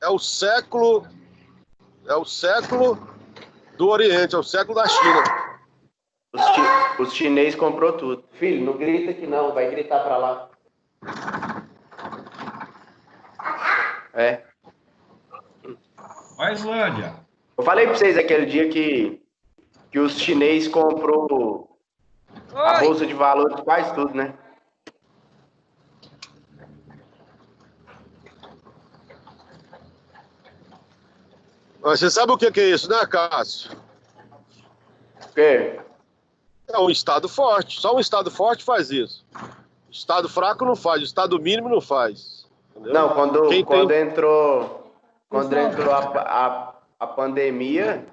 É o século do Oriente, é o século da China. Os chineses comprou tudo. Filho, não grita aqui não, vai gritar pra lá. É. A Islândia. Eu falei pra vocês aquele dia que os chineses comprou a bolsa de valores de quase tudo, né? Você sabe o que é isso, né, Cássio? O quê? É um Estado forte. Só um Estado forte faz isso. Estado fraco não faz, Estado mínimo não faz. Entendeu? Não, quando entrou a pandemia,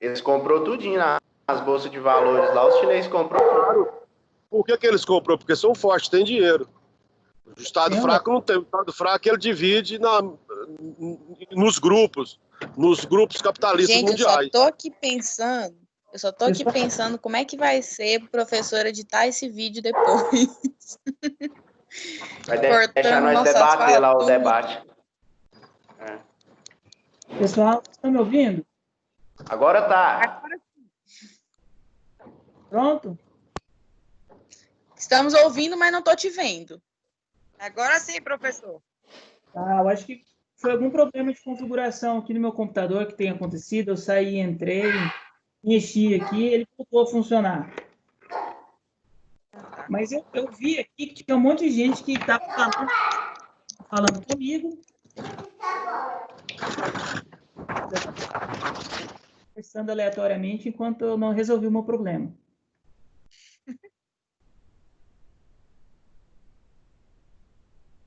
eles comprou tudinho nas bolsas de valores lá, os chineses comprou tudo. Por que eles comprou? Porque são fortes, têm dinheiro. O Estado fraco não tem. O Estado fraco ele divide nos grupos capitalistas mundiais. Eu só tô aqui pensando como é que vai ser pro professor editar esse vídeo depois. Vai deixar nós debater lá o debate. É. Pessoal, estão me ouvindo? Agora tá. Pronto? Estamos ouvindo, mas não tô te vendo. Agora sim, professor. Ah, eu acho que foi algum problema de configuração aqui no meu computador que tem acontecido. Eu saí, entrei, mexi aqui, ele voltou a funcionar. Mas eu vi aqui que tinha um monte de gente que estava falando comigo, conversando aleatoriamente, enquanto eu não resolvi o meu problema.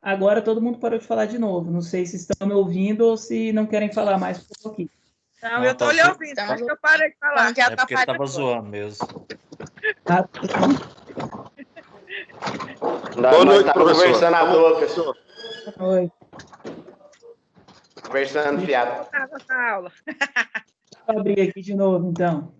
Agora todo mundo parou de falar de novo. Não sei se estão me ouvindo ou se não querem falar mais porque eu tô aqui. Não, Não, eu tô lhe tá- ouvindo, acho que eu parei de falar. Falando que É porque atrapalha tava agora. zoando mesmo. Tá? Boa Nós noite, estávamos professor. conversando à toa, pessoal. Oi. Conversando, fiado. Voltar nessa aula. Vou abrir aqui de novo, então.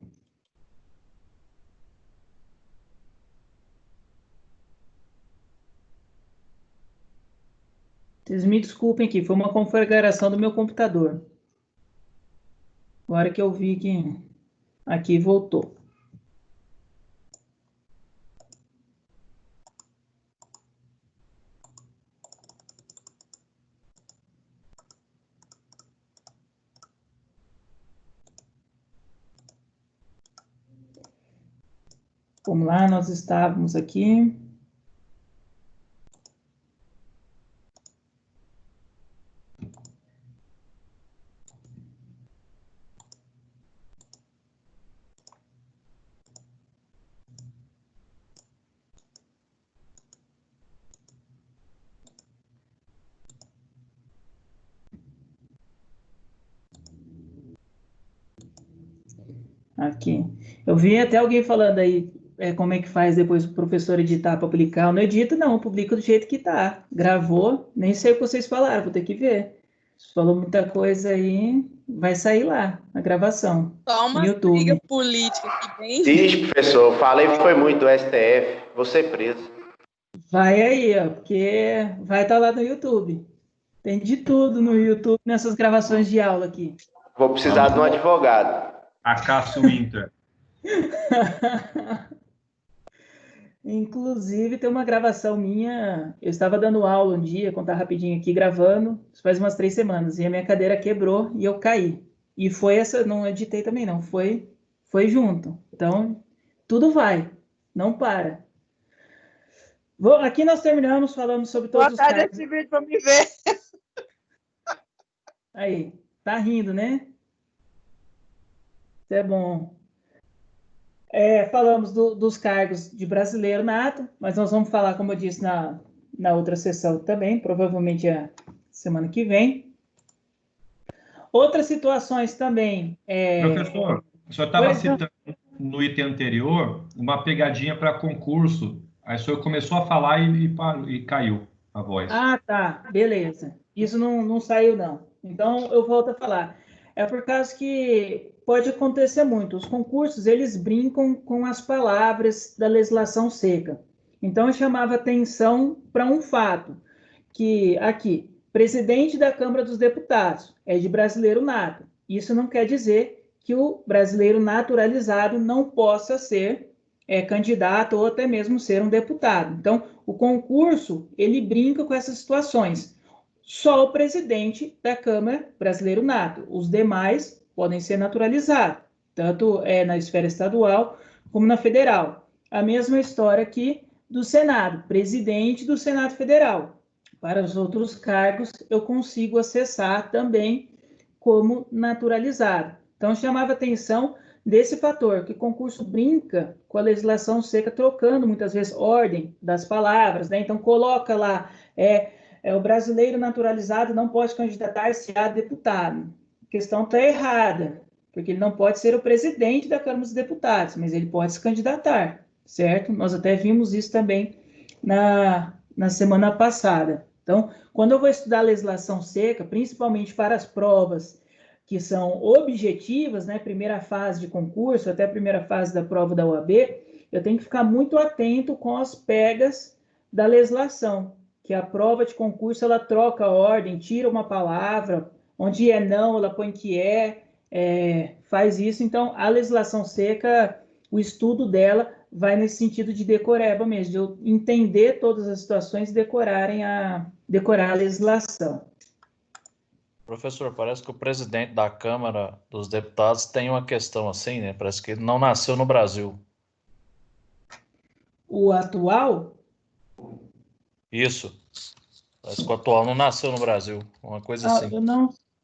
Vocês me desculpem aqui, foi uma configuração do meu computador. Agora que eu vi que aqui voltou. Vamos lá, nós estávamos aqui. Aqui. Eu vi até alguém falando aí como é que faz depois o professor editar para publicar. Eu não edito, não, publico do jeito que tá. Gravou, nem sei o que vocês falaram, vou ter que ver. Se falou muita coisa aí, vai sair lá, a gravação, Só no uma YouTube. briga política que bem. Ixi, professor, falei que foi muito do STF. Vou ser preso. Vai aí, ó, porque vai estar lá no YouTube. Tem de tudo no YouTube nessas gravações de aula aqui. Vou precisar de um advogado. A Cássio Winter. Inclusive, tem uma gravação minha. Eu estava dando aula um dia, contar rapidinho aqui, gravando, isso faz umas 3 semanas, e a minha cadeira quebrou e eu caí. E foi essa, não editei também, não, foi junto. Então, tudo vai, não para. Aqui nós terminamos, falamos sobre todos os Boa tarde cargos. esse vídeo para me ver. Aí, tá rindo, né? Isso é bom. Falamos dos cargos de brasileiro nato, mas nós vamos falar, como eu disse, na outra sessão também, provavelmente a semana que vem. Outras situações também. Professor, o senhor estava citando no item anterior uma pegadinha para concurso. Aí o senhor começou a falar e caiu a voz. Ah, tá, beleza. Isso não saiu, não. Então, eu volto a falar. É por causa que pode acontecer muito. Os concursos, eles brincam com as palavras da legislação seca. Então, eu chamava atenção para um fato, que aqui, presidente da Câmara dos Deputados é de brasileiro nato. Isso não quer dizer que o brasileiro naturalizado não possa ser candidato ou até mesmo ser um deputado. Então, o concurso, ele brinca com essas situações. Só o presidente da Câmara brasileiro nato. Os demais podem ser naturalizados, tanto na esfera estadual como na federal. A mesma história aqui do Senado, presidente do Senado Federal. Para os outros cargos, eu consigo acessar também como naturalizado. Então, chamava atenção desse fator, que o concurso brinca com a legislação seca, trocando muitas vezes ordem das palavras, né? Então, coloca lá, o brasileiro naturalizado não pode candidatar-se a deputado. A questão está errada, porque ele não pode ser o presidente da Câmara dos Deputados, mas ele pode se candidatar, certo? Nós até vimos isso também na semana passada. Então, quando eu vou estudar a legislação seca, principalmente para as provas que são objetivas, né, primeira fase de concurso, até a primeira fase da prova da OAB, eu tenho que ficar muito atento com as pegas da legislação, que a prova de concurso, ela troca a ordem, tira uma palavra, onde é não, ela põe que faz isso. Então, a legislação seca, o estudo dela vai nesse sentido de decoreba mesmo, de eu entender todas as situações e decorar a legislação. Professor, parece que o presidente da Câmara dos Deputados tem uma questão assim, né? Parece que ele não nasceu no Brasil. O atual, Isso. Parece que o atual não nasceu no Brasil. Uma coisa assim. eu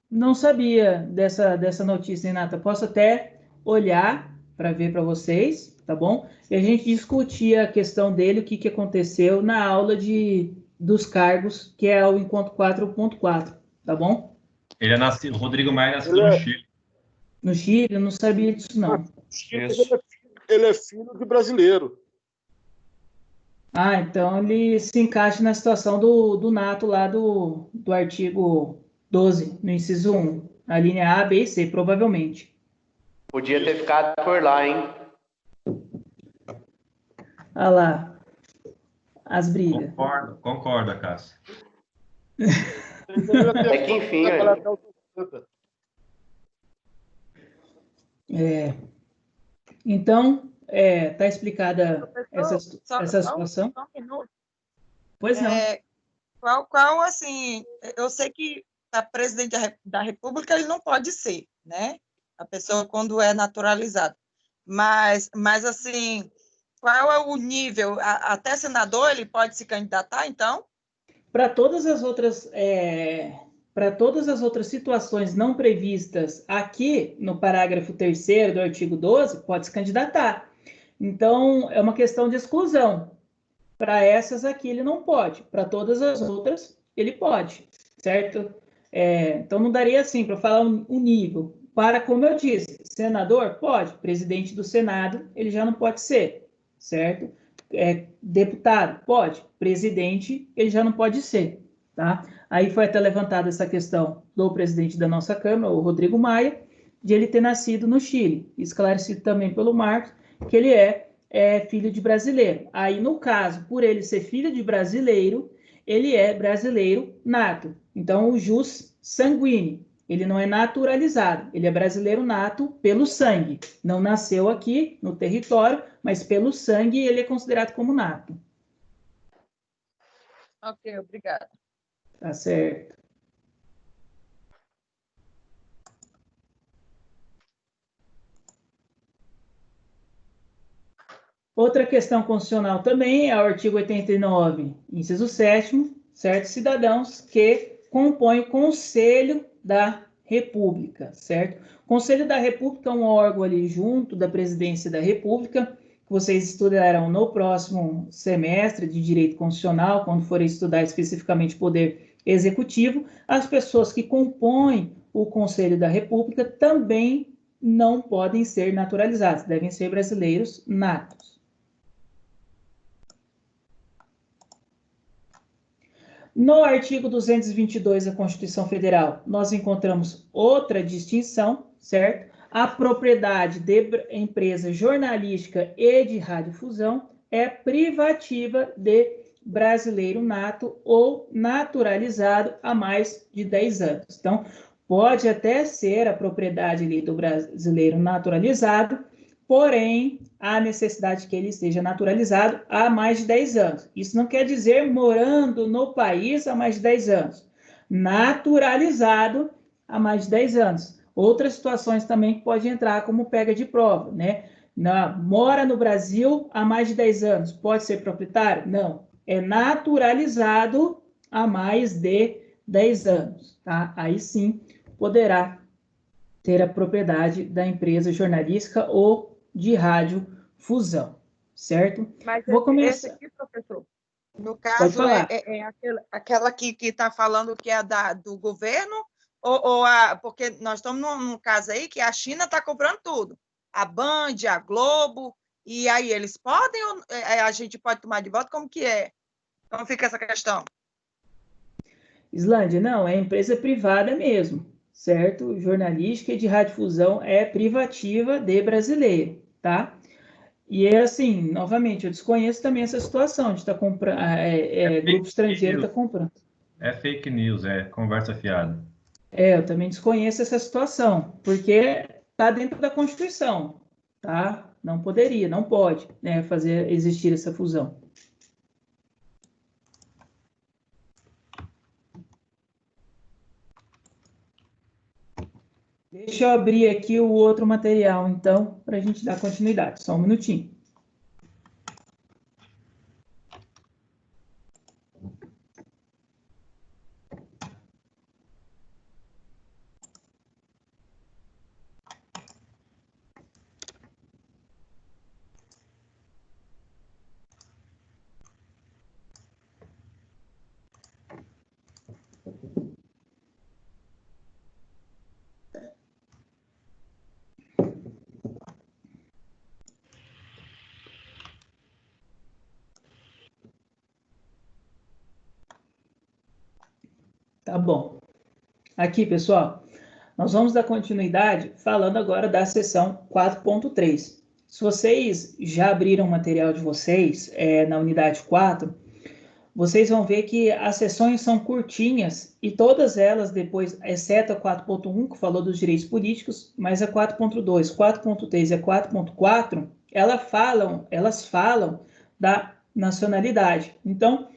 não sabia dessa notícia, Renata. Posso até olhar para ver para vocês, tá bom? E a gente discutir a questão dele, o que aconteceu na aula dos cargos, que é o encontro 4.4, tá bom? Ele é nascido, Rodrigo Maia nasceu no Chile. No Chile, eu não sabia disso, não. Isso. Ele é filho de brasileiro. Ah, então ele se encaixa na situação do nato lá do artigo 12, no inciso 1, a linha A, B e C, provavelmente. Podia ter ficado por lá, hein? Olha lá, as brigas. Concorda, Cássio. É que enfim, Então, está explicada essa situação? Só um minuto. Pois não. Qual, assim, eu sei que a presidente da República ele não pode ser, né? A pessoa quando é naturalizada. Mas assim, qual é o nível? Até senador ele pode se candidatar, então? Para todas as outras situações não previstas aqui no parágrafo 3º do artigo 12, pode se candidatar. Então, é uma questão de exclusão. Para essas aqui ele não pode, para todas as outras ele pode, certo? Então, não daria assim para falar um nível. Para, como eu disse, senador pode, presidente do Senado ele já não pode ser, certo? Deputado pode, presidente ele já não pode ser, tá? Aí foi até levantada essa questão do presidente da nossa Câmara, o Rodrigo Maia, de ele ter nascido no Chile, esclarecido também pelo Marcos, que ele é filho de brasileiro. Aí, no caso, por ele ser filho de brasileiro, ele é brasileiro nato. Então, o jus sanguíneo, ele não é naturalizado, ele é brasileiro nato pelo sangue. Não nasceu aqui no território, mas pelo sangue ele é considerado como nato. Ok, obrigada. Tá certo. Outra questão constitucional também é o artigo 89, inciso 7º, certo? Cidadãos que compõem o Conselho da República, certo? O Conselho da República é um órgão ali junto da Presidência da República, que vocês estudarão no próximo semestre de Direito Constitucional, quando forem estudar especificamente Poder Executivo. As pessoas que compõem o Conselho da República também não podem ser naturalizadas, devem ser brasileiros natos. No artigo 222 da Constituição Federal, nós encontramos outra distinção, certo? A propriedade de empresa jornalística e de radiodifusão é privativa de brasileiro nato ou naturalizado há mais de 10 anos. Então, pode até ser a propriedade ali do brasileiro naturalizado, porém, há necessidade que ele esteja naturalizado há mais de 10 anos. Isso não quer dizer morando no país há mais de 10 anos. Naturalizado há mais de 10 anos. Outras situações também que pode entrar como pega de prova, né? Mora no Brasil há mais de 10 anos, pode ser proprietário? Não. É naturalizado há mais de 10 anos, tá? Aí sim poderá ter a propriedade da empresa jornalística ou de radiodifusão, certo? Mas vou começar. Esse aqui, professor, no caso, aquela que está falando que é do governo, porque nós estamos num caso aí que a China está comprando tudo, a Band, a Globo, e aí eles podem ou a gente pode tomar de volta? Como que é? Como fica essa questão? Islândia, não, é empresa privada mesmo, certo? Jornalística e de radiodifusão é privativa de brasileiro, tá? E é assim, novamente, eu desconheço também essa situação de estar comprando, grupo estrangeiro está comprando. É fake news, é conversa fiada. Eu também desconheço essa situação, porque está dentro da Constituição. tá? Não poderia, não pode, né, existir essa fusão. Deixa eu abrir aqui o outro material, então, para a gente dar continuidade. Só um minutinho. Tá bom. Aqui, pessoal, nós vamos dar continuidade falando agora da seção 4.3. Se vocês já abriram o material de vocês na unidade 4, vocês vão ver que as sessões são curtinhas e todas elas depois, exceto a 4.1, que falou dos direitos políticos, mas a 4.2, 4.3 e a 4.4, elas falam da nacionalidade. Então,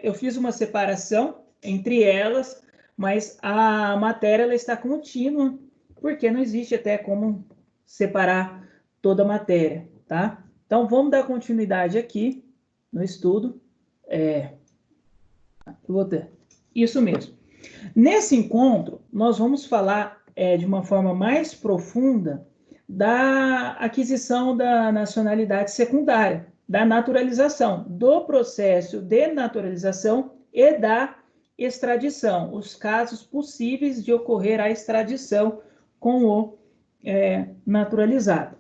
eu fiz uma separação entre elas, mas a matéria ela está contínua, porque não existe até como separar toda a matéria, tá? Então, vamos dar continuidade aqui no estudo. Isso mesmo. Nesse encontro, nós vamos falar de uma forma mais profunda da aquisição da nacionalidade secundária, da naturalização, do processo de naturalização e da extradição, os casos possíveis de ocorrer a extradição com o naturalizado.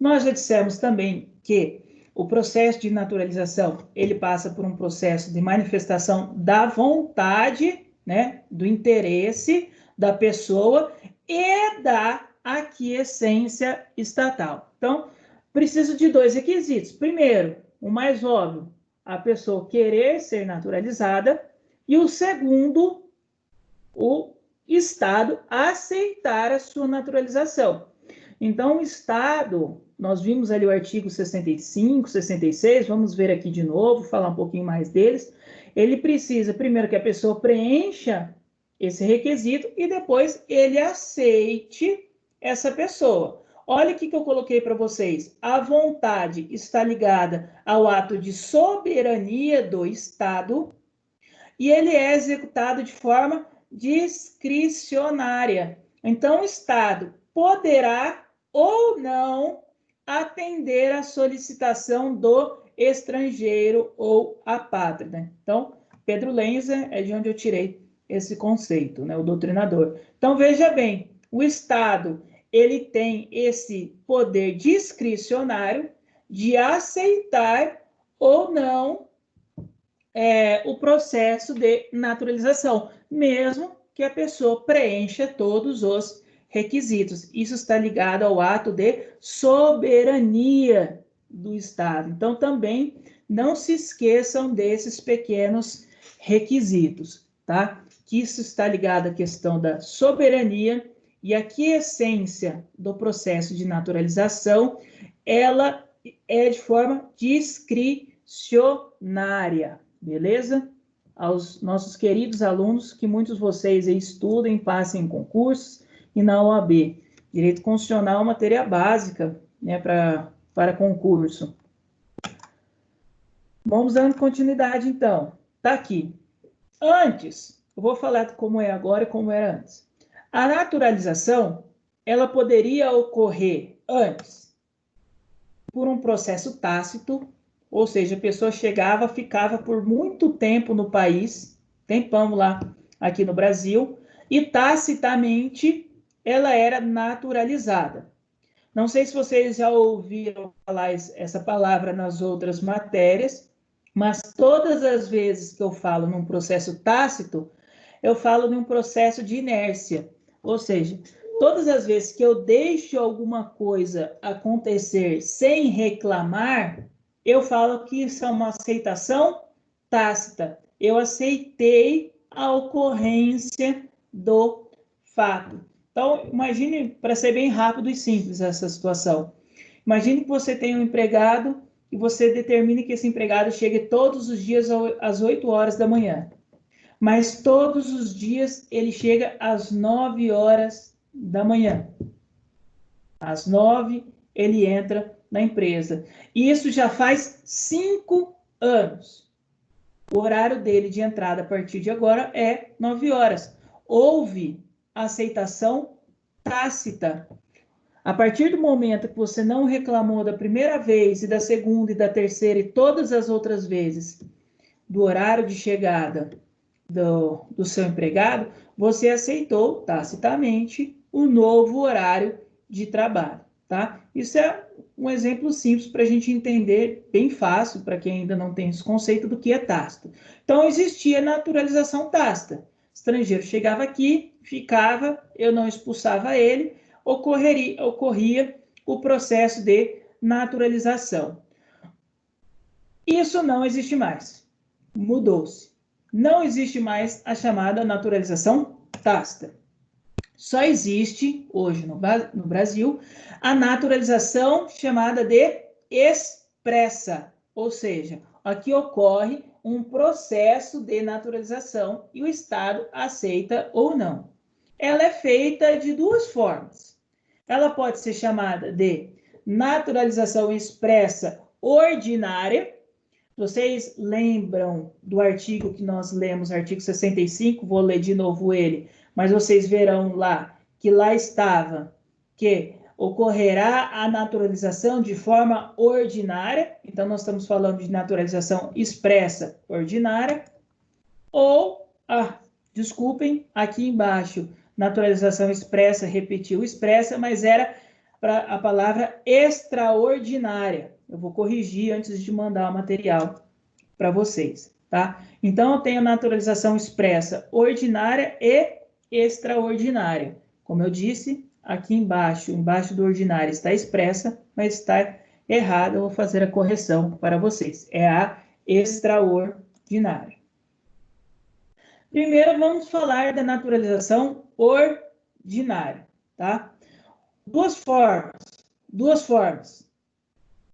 Nós já dissemos também que o processo de naturalização, ele passa por um processo de manifestação da vontade, né, do interesse da pessoa e da aquiescência estatal. Então, preciso de 2 requisitos. Primeiro, o mais óbvio, a pessoa querer ser naturalizada, e o segundo, o Estado aceitar a sua naturalização. Então, o Estado, nós vimos ali o artigo 65, 66, vamos ver aqui de novo, falar um pouquinho mais deles. Ele precisa, primeiro, que a pessoa preencha esse requisito e depois ele aceite essa pessoa. Olha o que eu coloquei para vocês. A vontade está ligada ao ato de soberania do Estado e ele é executado de forma discricionária. Então, o Estado poderá ou não atender à solicitação do estrangeiro ou apátrida. Então, Pedro Lenza é de onde eu tirei esse conceito, né, o doutrinador. Então, veja bem, o Estado ele tem esse poder discricionário de aceitar ou não o processo de naturalização, mesmo que a pessoa preencha todos os requisitos. Isso está ligado ao ato de soberania do Estado. Então, também não se esqueçam desses pequenos requisitos, tá? Que isso está ligado à questão da soberania e a quiescência do processo de naturalização, ela é de forma discricionária, beleza? Aos nossos queridos alunos, que muitos de vocês aí estudem, passem em concursos, e na OAB. Direito Constitucional é uma matéria básica, né, para concurso. Vamos dando continuidade, então. Tá aqui. Antes, eu vou falar como é agora e como era antes. A naturalização, ela poderia ocorrer antes por um processo tácito, ou seja, a pessoa chegava, ficava por muito tempo no país, tempão lá aqui no Brasil, e tacitamente ela era naturalizada. Não sei se vocês já ouviram falar essa palavra nas outras matérias, mas todas as vezes que eu falo num processo tácito, eu falo num processo de inércia. Ou seja, todas as vezes que eu deixo alguma coisa acontecer sem reclamar, eu falo que isso é uma aceitação tácita. Eu aceitei a ocorrência do fato. Então, imagine, para ser bem rápido e simples essa situação, imagine que você tem um empregado e você determine que esse empregado chegue todos os dias às 8 horas da manhã. Mas todos os dias ele chega às 9 horas da manhã. Às 9 ele entra na empresa. E isso já faz 5 anos. O horário dele de entrada a partir de agora é 9 horas. Houve aceitação tácita. A partir do momento que você não reclamou da primeira vez, e da segunda, e da terceira, e todas as outras vezes, do horário de chegada do seu empregado, você aceitou tacitamente o novo horário de trabalho, tá? Isso é um exemplo simples para a gente entender, bem fácil, para quem ainda não tem esse conceito do que é tácito. Então, existia naturalização tácita. O estrangeiro chegava aqui, ficava, eu não expulsava ele, ocorria o processo de naturalização. Isso não existe mais. Mudou-se. Não existe mais a chamada naturalização tácita. Só existe, hoje no Brasil, a naturalização chamada de expressa. Ou seja, aqui ocorre um processo de naturalização e o Estado aceita ou não. Ela é feita de duas formas. Ela pode ser chamada de naturalização expressa ordinária. Vocês lembram do artigo que nós lemos, artigo 65, vou ler de novo ele, mas vocês verão lá, que lá estava que ocorrerá a naturalização de forma ordinária, então nós estamos falando de naturalização expressa ordinária, ou, desculpem, aqui embaixo, naturalização expressa, repetiu expressa, mas era para a palavra extraordinária. Eu vou corrigir antes de mandar o material para vocês, tá? Então, eu tenho naturalização expressa ordinária e extraordinária. Como eu disse, aqui embaixo do ordinário está expressa, mas está errado, eu vou fazer a correção para vocês. É a extraordinária. Primeiro, vamos falar da naturalização ordinária, tá? Duas formas.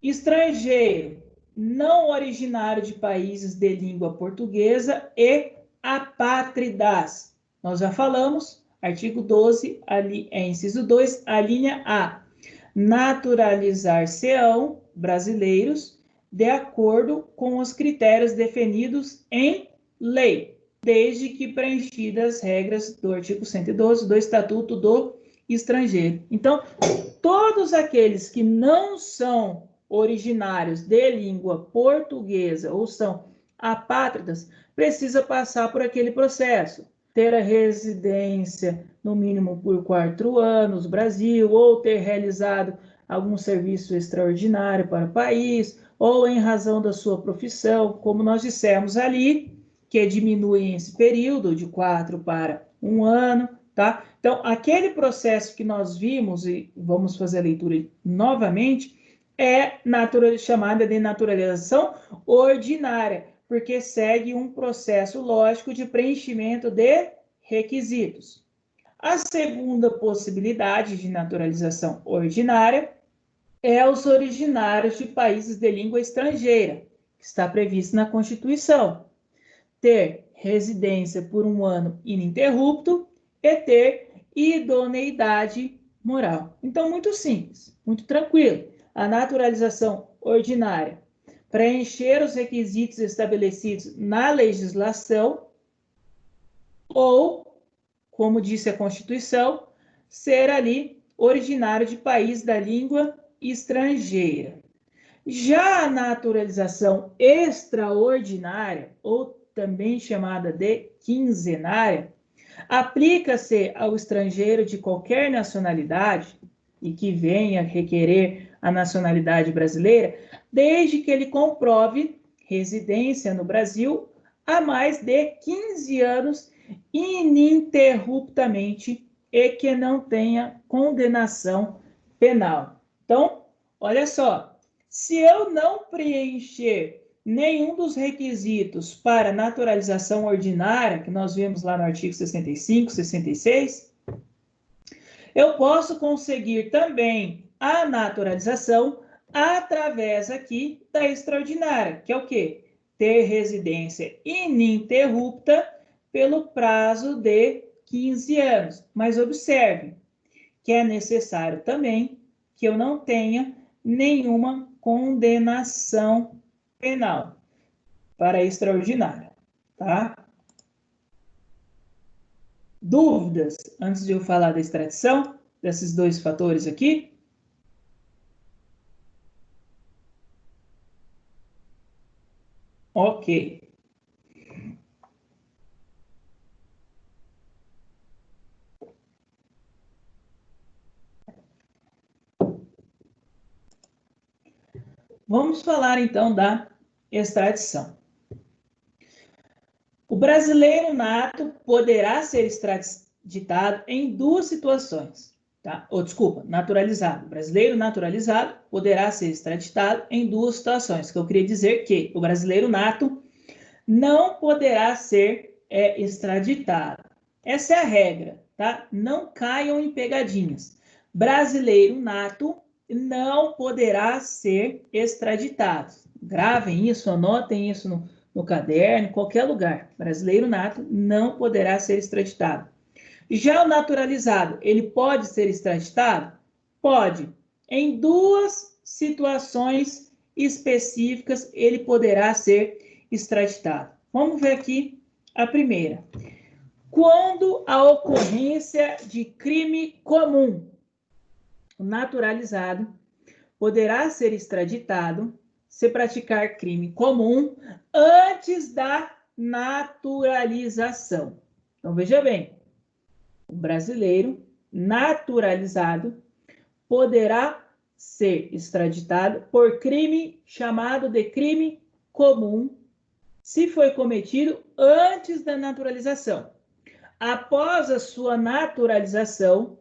Estrangeiro não originário de países de língua portuguesa e apátridas. Nós já falamos, artigo 12, inciso 2, a linha A. Naturalizar-se-ão brasileiros de acordo com os critérios definidos em lei, desde que preenchidas as regras do artigo 112 do Estatuto do Estrangeiro. Então, todos aqueles que não são originários de língua portuguesa ou são apátridas, precisa passar por aquele processo. Ter a residência, no mínimo por 4 anos, no Brasil, ou ter realizado algum serviço extraordinário para o país, ou em razão da sua profissão, como nós dissemos ali, que diminui esse período de 4 para 1 ano, tá? Então, aquele processo que nós vimos, e vamos fazer a leitura novamente, é chamada de naturalização ordinária, porque segue um processo lógico de preenchimento de requisitos. A segunda possibilidade de naturalização ordinária é os originários de países de língua estrangeira, que está previsto na Constituição. Ter residência por 1 ano ininterrupto e ter idoneidade moral. Então, muito simples, muito tranquilo. A naturalização ordinária, preencher os requisitos estabelecidos na legislação ou, como disse a Constituição, ser ali originário de país da língua estrangeira. Já a naturalização extraordinária, ou também chamada de quinzenária, aplica-se ao estrangeiro de qualquer nacionalidade e que venha requerer a nacionalidade brasileira, desde que ele comprove residência no Brasil há mais de 15 anos ininterruptamente e que não tenha condenação penal. Então, olha só, se eu não preencher nenhum dos requisitos para naturalização ordinária, que nós vimos lá no artigo 65, 66, Eu posso conseguir também a naturalização através aqui da extraordinária, que é o quê? Ter residência ininterrupta pelo prazo de 15 anos. Mas observe que é necessário também que eu não tenha nenhuma condenação penal para extraordinária, tá? Dúvidas antes de eu falar da extradição, desses dois fatores aqui? Ok. Vamos falar então da extradição. O brasileiro nato poderá ser extraditado em duas situações, tá? Desculpa, naturalizado. O brasileiro naturalizado poderá ser extraditado em duas situações, que eu queria dizer que o brasileiro nato não poderá ser extraditado. Essa é a regra, tá? Não caiam em pegadinhas. Brasileiro nato não poderá ser extraditado. Gravem isso, anotem isso no caderno, em qualquer lugar. Brasileiro nato não poderá ser extraditado. Já o naturalizado, ele pode ser extraditado? Pode. Em duas situações específicas, ele poderá ser extraditado. Vamos ver aqui a primeira. Quando a ocorrência de crime comum, o naturalizado poderá ser extraditado se praticar crime comum antes da naturalização. Então, veja bem, o brasileiro naturalizado poderá ser extraditado por crime chamado de crime comum se foi cometido antes da naturalização. Após a sua naturalização,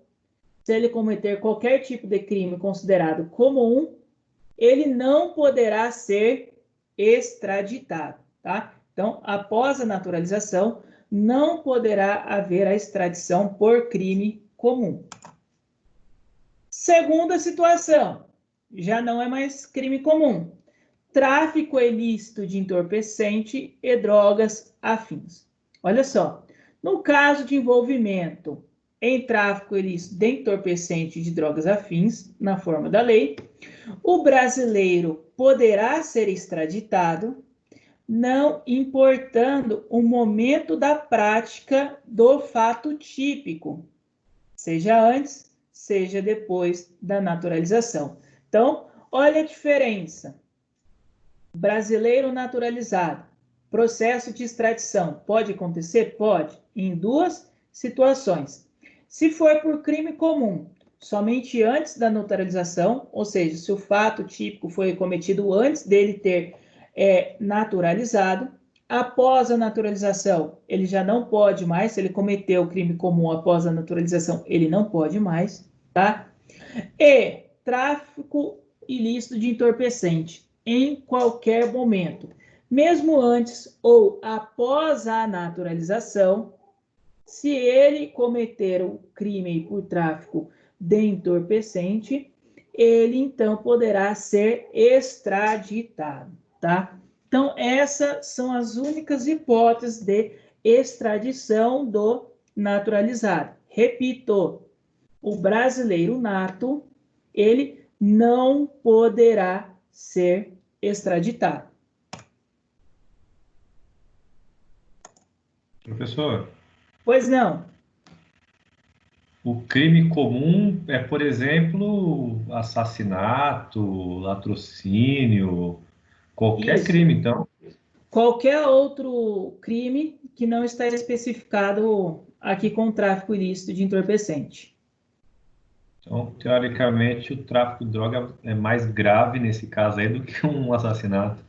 se ele cometer qualquer tipo de crime considerado comum, ele não poderá ser extraditado, tá? Então, após a naturalização, não poderá haver a extradição por crime comum. Segunda situação, já não é mais crime comum. Tráfico ilícito de entorpecente e drogas afins. Olha só, no caso de envolvimento em tráfico ilícito de entorpecente e de drogas afins, na forma da lei, o brasileiro poderá ser extraditado, não importando o momento da prática do fato típico, seja antes, seja depois da naturalização. Então, olha a diferença. Brasileiro naturalizado, processo de extradição, pode acontecer? Pode, em duas situações. Se for por crime comum, somente antes da naturalização, ou seja, se o fato típico foi cometido antes dele ter naturalizado, após a naturalização, ele já não pode mais, se ele cometeu o crime comum após a naturalização, ele não pode mais, tá? E tráfico ilícito de entorpecente, em qualquer momento, mesmo antes ou após a naturalização, se ele cometer o crime por tráfico de entorpecente, ele então poderá ser extraditado, tá? Então, essas são as únicas hipóteses de extradição do naturalizado. Repito, o brasileiro nato, ele não poderá ser extraditado. Professor? Pois não. O crime comum é, por exemplo, assassinato, latrocínio, qualquer Isso. crime, então. Qualquer outro crime que não está especificado aqui com tráfico ilícito de entorpecente. Então, teoricamente, o tráfico de droga é mais grave nesse caso aí do que um assassinato.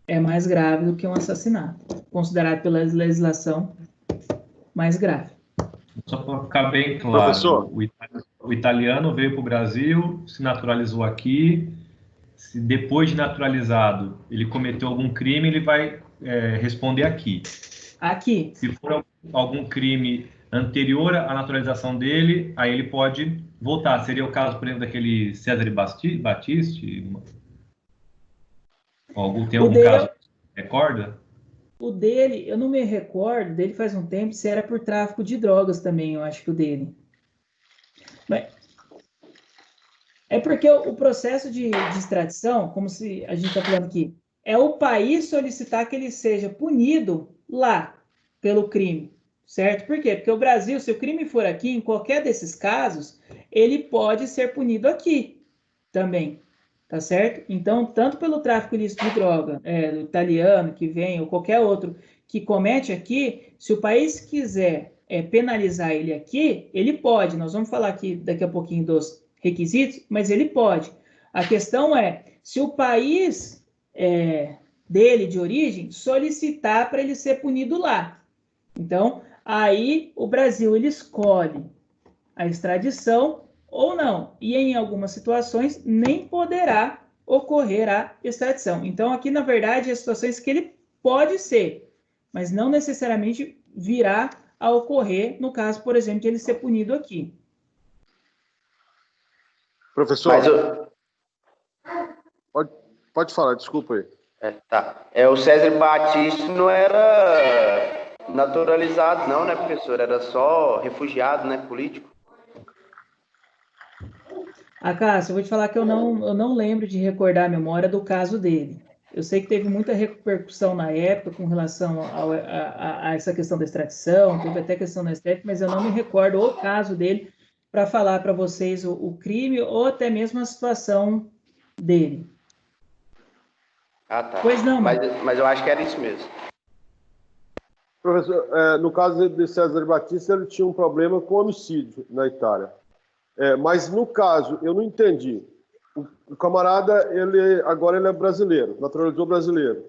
É mais grave do que um assassinato, considerado pela legislação mais grave. Só para ficar bem claro, Professor. o italiano veio para o Brasil, se naturalizou aqui, se depois de naturalizado ele cometeu algum crime, ele vai responder aqui. Aqui. Se for algum crime anterior à naturalização dele, aí ele pode voltar. Seria o caso, por exemplo, daquele César Battisti? Tem algum caso que recorda? O dele, eu não me recordo, dele faz um tempo, se era por tráfico de drogas também, eu acho que o dele. Mas é porque o processo de extradição, como se a gente está falando aqui, é o país solicitar que ele seja punido lá pelo crime, certo? Por quê? Porque o Brasil, se o crime for aqui, em qualquer desses casos, ele pode ser punido aqui também, tá certo? Então, tanto pelo tráfico ilícito de droga, do italiano que vem, ou qualquer outro que comete aqui, se o país quiser penalizar ele aqui, ele pode. Nós vamos falar aqui daqui a pouquinho dos requisitos, mas ele pode. A questão é, se o país dele, de origem, solicitar para ele ser punido lá. Então, aí o Brasil, ele escolhe a extradição ou não. E em algumas situações, nem poderá ocorrer a extradição. Então, aqui, na verdade, as situações que ele pode ser, mas não necessariamente virá a ocorrer, no caso, por exemplo, de ele ser punido aqui. Professor, pode falar, desculpa aí. Tá. O César Battisti não era naturalizado, não, né, professor? Era só refugiado, né, político. Cássio, eu vou te falar que eu não lembro de recordar a memória do caso dele. Eu sei que teve muita repercussão na época com relação a essa questão da extradição, teve até questão na STF, mas eu não me recordo o caso dele para falar para vocês o crime ou até mesmo a situação dele. Ah, tá. Pois não, mas eu acho que era isso mesmo. Professor, no caso de César Battisti, ele tinha um problema com homicídio na Itália. Mas no caso, eu não entendi. O camarada, agora ele é brasileiro, naturalizou brasileiro.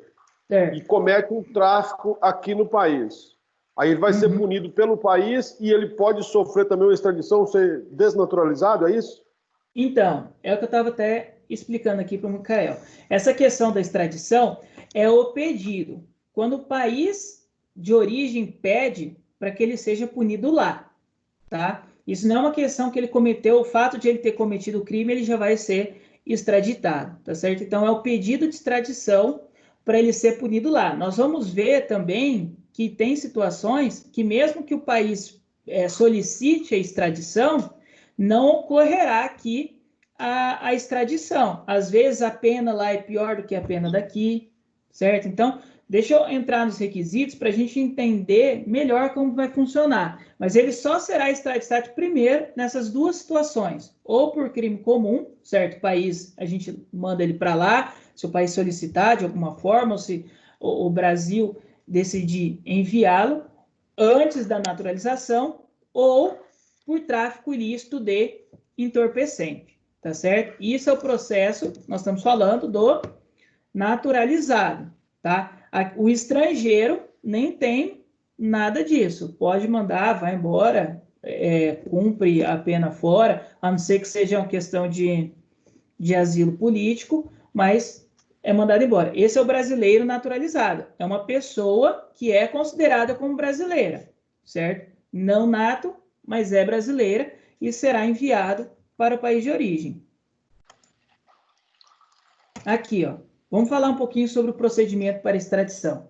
E comete um tráfico aqui no país. Aí ele vai ser punido pelo país e ele pode sofrer também uma extradição, ser desnaturalizado, é isso? Então, é o que eu estava até explicando aqui para o Micael. Essa questão da extradição é o pedido. Quando o país de origem pede para que ele seja punido lá, tá? Isso não é uma questão que ele cometeu, o fato de ele ter cometido o crime, ele já vai ser extraditado, tá certo? Então, é o pedido de extradição para ele ser punido lá. Nós vamos ver também que tem situações que mesmo que o país solicite a extradição, não ocorrerá aqui a extradição. Às vezes a pena lá é pior do que a pena daqui, certo? Então, deixa eu entrar nos requisitos para a gente entender melhor como vai funcionar. Mas ele só será extraditado primeiro nessas duas situações. Ou por crime comum, certo? O país, a gente manda ele para lá, se o país solicitar de alguma forma, ou se o Brasil decidir enviá-lo antes da naturalização, ou por tráfico ilícito de entorpecente, tá certo? Isso é o processo, nós estamos falando do naturalizado, tá? O estrangeiro nem tem nada disso, pode mandar, vai embora, cumpre a pena fora, a não ser que seja uma questão de asilo político, mas é mandado embora. Esse é o brasileiro naturalizado, é uma pessoa que é considerada como brasileira, certo? Não nato, mas é brasileira e será enviado para o país de origem. Aqui, ó. Vamos falar um pouquinho sobre o procedimento para extradição.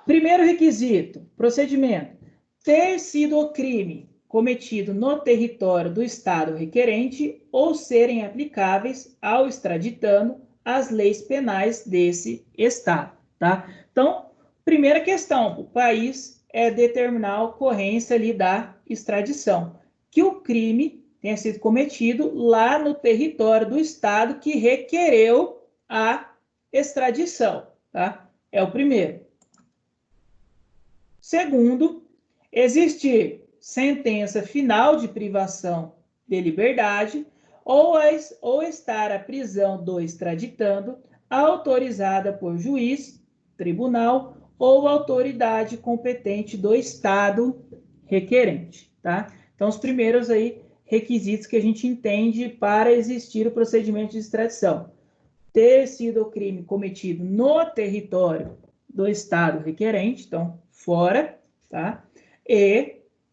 Primeiro requisito, procedimento. Ter sido o crime cometido no território do Estado requerente ou serem aplicáveis ao extraditando as leis penais desse Estado, tá? Então, primeira questão, o país determinar a ocorrência ali da extradição, que o crime tenha sido cometido lá no território do Estado que requereu a extradição, tá? É o primeiro. Segundo, existir sentença final de privação de liberdade ou estar a prisão do extraditando autorizada por juiz, tribunal ou autoridade competente do Estado requerente, tá? Então, os primeiros aí requisitos que a gente entende para existir o procedimento de extradição. Ter sido o crime cometido no território do Estado requerente, então, fora, tá?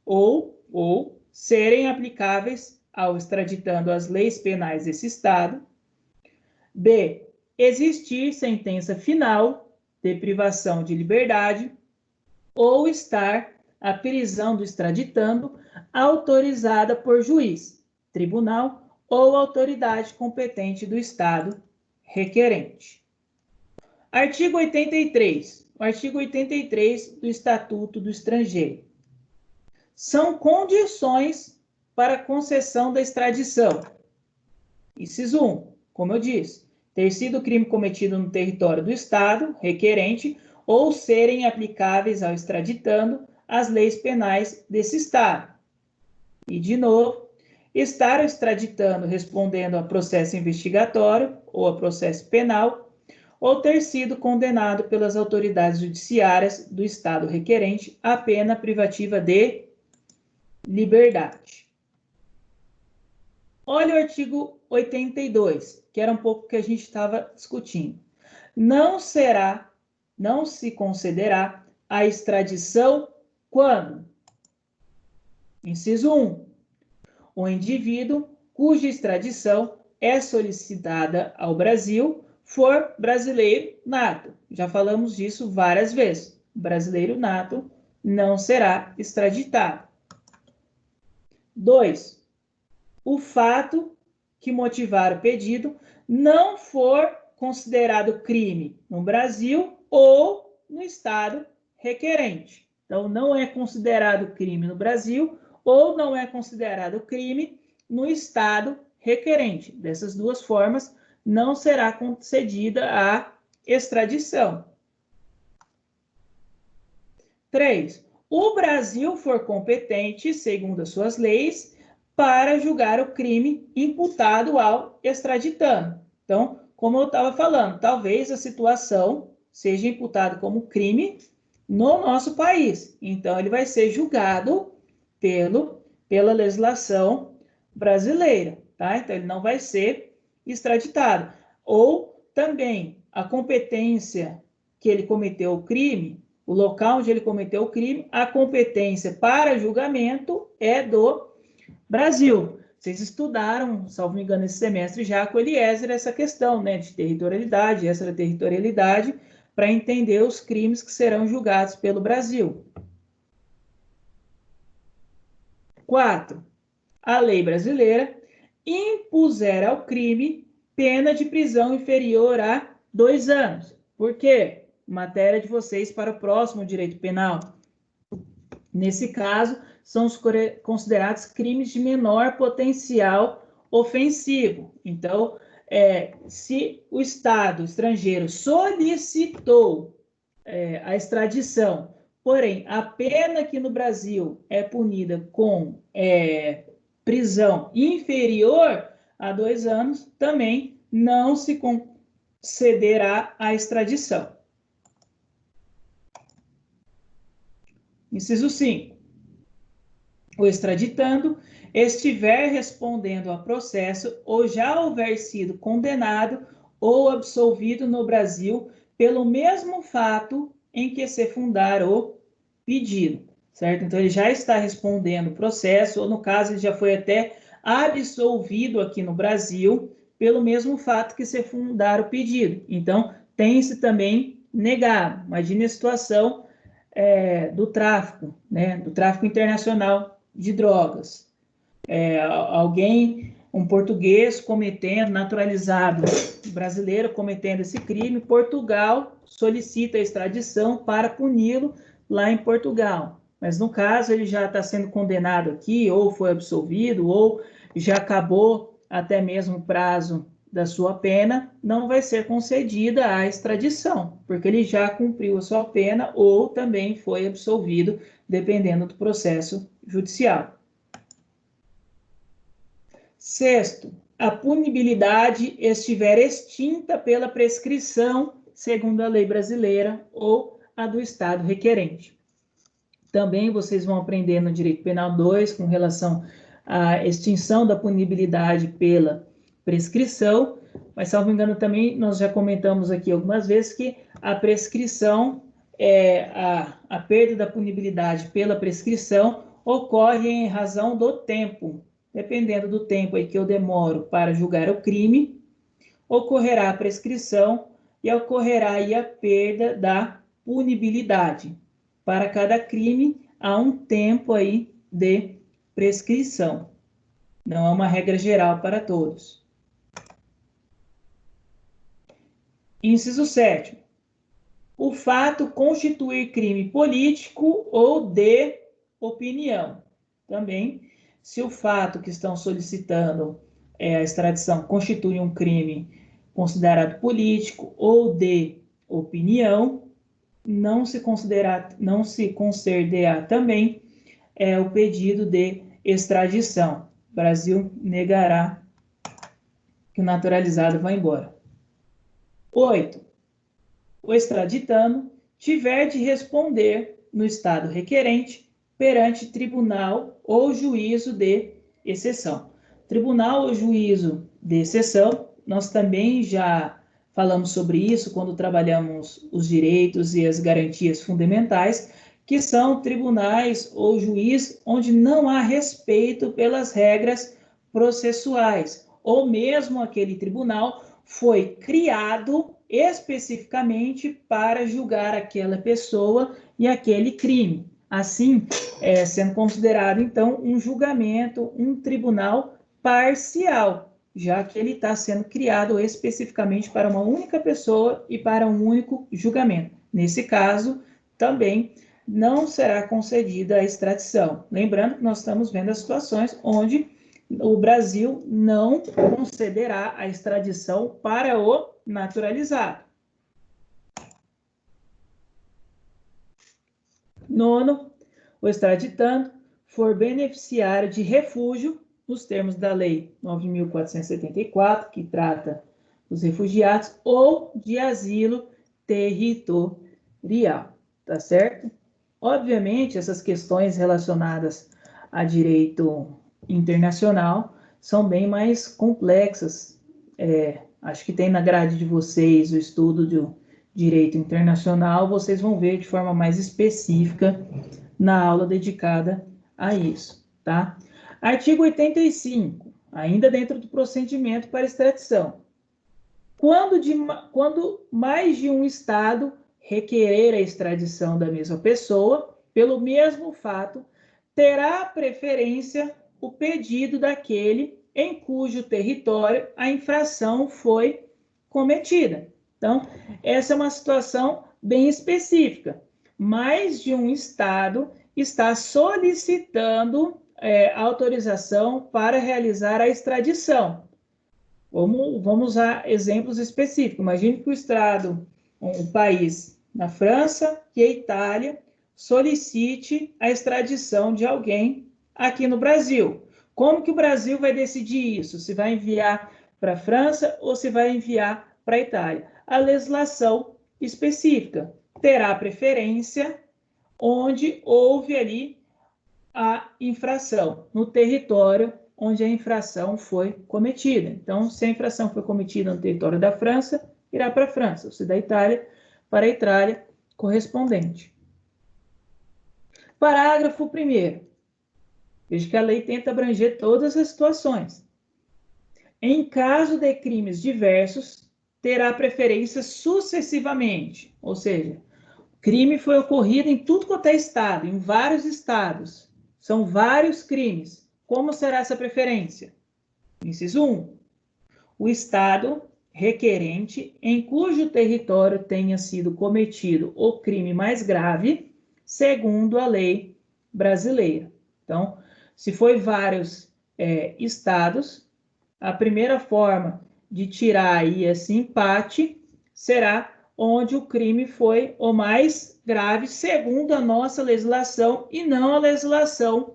Ou serem aplicáveis ao extraditando as leis penais desse Estado. B, existir sentença final de privação de liberdade ou estar a prisão do extraditando autorizada por juiz, tribunal ou autoridade competente do Estado requerente. Artigo 83. O artigo 83 do Estatuto do Estrangeiro. São condições para a concessão da extradição. Inciso 1, como eu disse, ter sido crime cometido no território do Estado requerente ou serem aplicáveis ao extraditando as leis penais desse Estado. E, de novo, estar extraditando respondendo a processo investigatório ou a processo penal ou ter sido condenado pelas autoridades judiciárias do Estado requerente a pena privativa de liberdade. Olha o artigo 82, que era um pouco o que a gente estava discutindo. Não se concederá a extradição quando? Inciso 1. O indivíduo cuja extradição é solicitada ao Brasil for brasileiro nato. Já falamos disso várias vezes. Brasileiro nato não será extraditado. 2. O fato que motivar o pedido não for considerado crime no Brasil ou no Estado requerente. Então, não é considerado crime no Brasil ou não é considerado crime no Estado requerente. Dessas duas formas, não será concedida a extradição. 3. O Brasil for competente, segundo as suas leis, para julgar o crime imputado ao extraditando. Então, como eu estava falando, talvez a situação seja imputada como crime no nosso país. Então, ele vai ser julgado pela legislação brasileira, tá? Então, ele não vai ser extraditado. Ou também a competência que ele cometeu o crime, o local onde ele cometeu o crime, a competência para julgamento é do Brasil. Vocês estudaram, salvo me engano, esse semestre já com o Eliezer essa questão, né, de territorialidade, extraterritorialidade, para entender os crimes que serão julgados pelo Brasil. 4. A lei brasileira impuser ao crime pena de prisão inferior a 2 anos. Por quê? Matéria de vocês para o próximo direito penal. Nesse caso, são os considerados crimes de menor potencial ofensivo. Então, se o Estado estrangeiro solicitou a extradição, porém, a pena aqui no Brasil é punida com prisão inferior a 2 anos, também não se concederá a extradição. Inciso 5. O extraditando estiver respondendo a processo ou já houver sido condenado ou absolvido no Brasil pelo mesmo fato em que se fundar o pedido, certo? Então, ele já está respondendo o processo, ou no caso, ele já foi até absolvido aqui no Brasil pelo mesmo fato que se fundar o pedido. Então, tem-se também negado. Imagine a situação do tráfico, né? Do tráfico internacional de drogas. Alguém, um português cometendo, naturalizado brasileiro cometendo esse crime, Portugal solicita a extradição para puni-lo lá em Portugal. Mas no caso ele já está sendo condenado aqui, ou foi absolvido, ou já acabou até mesmo o prazo da sua pena, não vai ser concedida a extradição, porque ele já cumpriu a sua pena ou também foi absolvido, dependendo do processo judicial. 6º, a punibilidade estiver extinta pela prescrição, segundo a lei brasileira ou a do Estado requerente. Também vocês vão aprender no Direito Penal 2, com relação à extinção da punibilidade pela prescrição, mas, salvo engano, também nós já comentamos aqui algumas vezes que a prescrição a perda da punibilidade pela prescrição ocorre em razão do tempo. Dependendo do tempo aí que eu demoro para julgar o crime, ocorrerá a prescrição e ocorrerá aí a perda da punibilidade. Para cada crime, há um tempo aí de prescrição. Não é uma regra geral para todos. Inciso 7º. O fato constituir crime político ou de opinião. Também, se o fato que estão solicitando a extradição constitui um crime considerado político ou de opinião, não se concederá também o pedido de extradição. O Brasil negará que o naturalizado vá embora. 8. O extraditando tiver de responder no estado requerente perante tribunal ou juízo de exceção. Tribunal ou juízo de exceção, nós também já falamos sobre isso quando trabalhamos os direitos e as garantias fundamentais, que são tribunais ou juiz onde não há respeito pelas regras processuais, ou mesmo aquele tribunal foi criado especificamente para julgar aquela pessoa e aquele crime. Assim, sendo considerado, então, um julgamento, um tribunal parcial, já que ele está sendo criado especificamente para uma única pessoa e para um único julgamento. Nesse caso, também não será concedida a extradição. Lembrando que nós estamos vendo as situações onde o Brasil não concederá a extradição para o naturalizado. 9º, o extraditando for beneficiário de refúgio nos termos da Lei 9.474, que trata dos refugiados, ou de asilo territorial, tá certo? Obviamente, essas questões relacionadas a direito internacional são bem mais complexas. Acho que tem na grade de vocês o estudo do direito internacional, vocês vão ver de forma mais específica na aula dedicada a isso, tá? Artigo 85, ainda dentro do procedimento para extradição. Quando mais de um Estado requerer a extradição da mesma pessoa, pelo mesmo fato, terá preferência o pedido daquele em cujo território a infração foi cometida. Então, essa é uma situação bem específica. Mais de um Estado está solicitando autorização para realizar a extradição. Vamos usar exemplos específicos. Imagine que um país na França e a Itália solicite a extradição de alguém aqui no Brasil. Como que o Brasil vai decidir isso? Se vai enviar para a França ou se vai enviar para a Itália? A legislação específica terá preferência onde houve ali a infração, no território onde a infração foi cometida. Então, se a infração foi cometida no território da França, irá para a França, ou se da Itália, para a Itália correspondente. Parágrafo 1º. Veja que a lei tenta abranger todas as situações. Em caso de crimes diversos, terá preferência sucessivamente, ou seja, o crime foi ocorrido em tudo quanto é estado, em vários estados. São vários crimes. Como será essa preferência? Inciso 1. O estado requerente em cujo território tenha sido cometido o crime mais grave, segundo a lei brasileira. Então, se foi vários estados, a primeira forma de tirar aí esse empate será onde o crime foi o mais grave, segundo a nossa legislação e não a legislação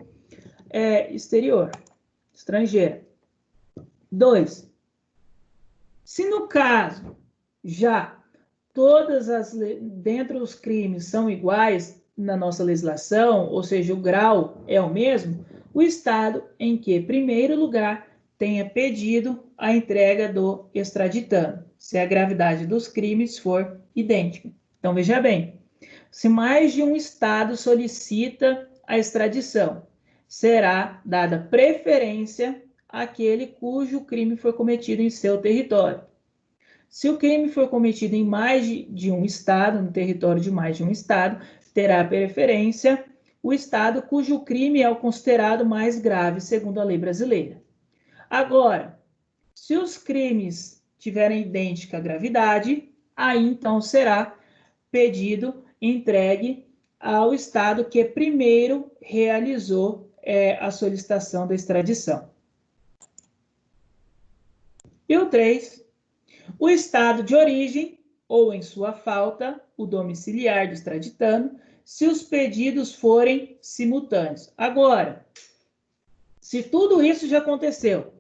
estrangeira. 2. Se no caso já dentro dos crimes são iguais na nossa legislação, ou seja, o grau é o mesmo, o estado em que, em primeiro lugar, tenha pedido a entrega do extraditando, se a gravidade dos crimes for idêntica. Então, veja bem, Se mais de um Estado solicita a extradição, será dada preferência àquele cujo crime foi cometido em seu território. Se o crime for cometido em mais de um Estado, no território de mais de um Estado, terá preferência o Estado cujo crime é o considerado mais grave, segundo a lei brasileira. Agora, se os crimes tiverem idêntica gravidade, aí então será pedido entregue ao Estado que primeiro realizou a solicitação da extradição. E o 3, o Estado de origem, ou em sua falta, o domiciliar do extraditando, se os pedidos forem simultâneos. Agora, se tudo isso já aconteceu,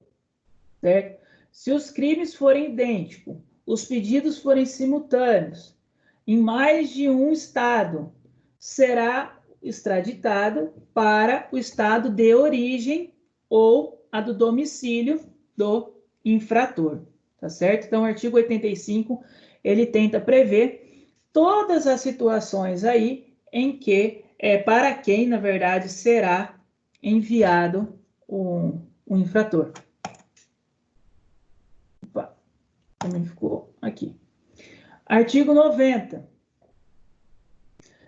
certo? Se os crimes forem idênticos, os pedidos forem simultâneos, em mais de um Estado, será extraditado para o Estado de origem ou a do domicílio do infrator, tá certo? Então, o artigo 85, ele tenta prever todas as situações aí em que, para quem, na verdade, será enviado o infrator. Opa, também ficou aqui. Artigo 90.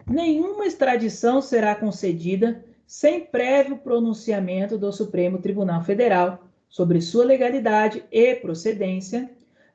Nenhuma extradição será concedida sem prévio pronunciamento do Supremo Tribunal Federal sobre sua legalidade e procedência,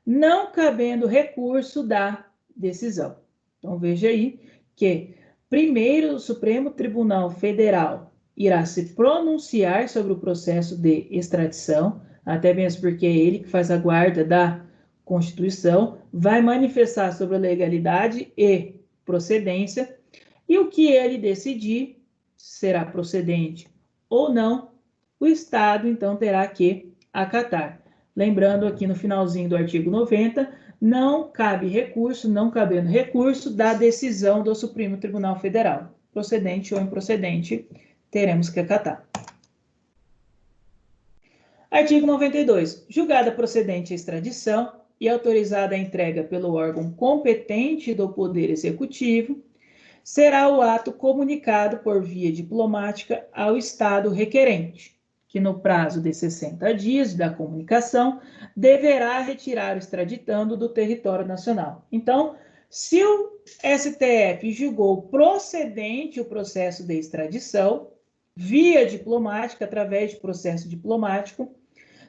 não cabendo recurso da decisão. Então, veja aí que, primeiro, o Supremo Tribunal Federal irá se pronunciar sobre o processo de extradição, até mesmo porque é ele que faz a guarda da Constituição, vai manifestar sobre a legalidade e procedência, e o que ele decidir, será procedente ou não, o Estado, então, terá que acatar. Lembrando aqui no finalzinho do artigo 90, não cabe recurso, não cabendo recurso da decisão do Supremo Tribunal Federal. Procedente ou improcedente, teremos que acatar. Artigo 92. Julgada procedente a extradição e autorizada a entrega pelo órgão competente do Poder Executivo, será o ato comunicado por via diplomática ao Estado requerente, que no prazo de 60 dias da comunicação deverá retirar o extraditando do território nacional. Então, se o STF julgou procedente o processo de extradição, via diplomática, através de processo diplomático,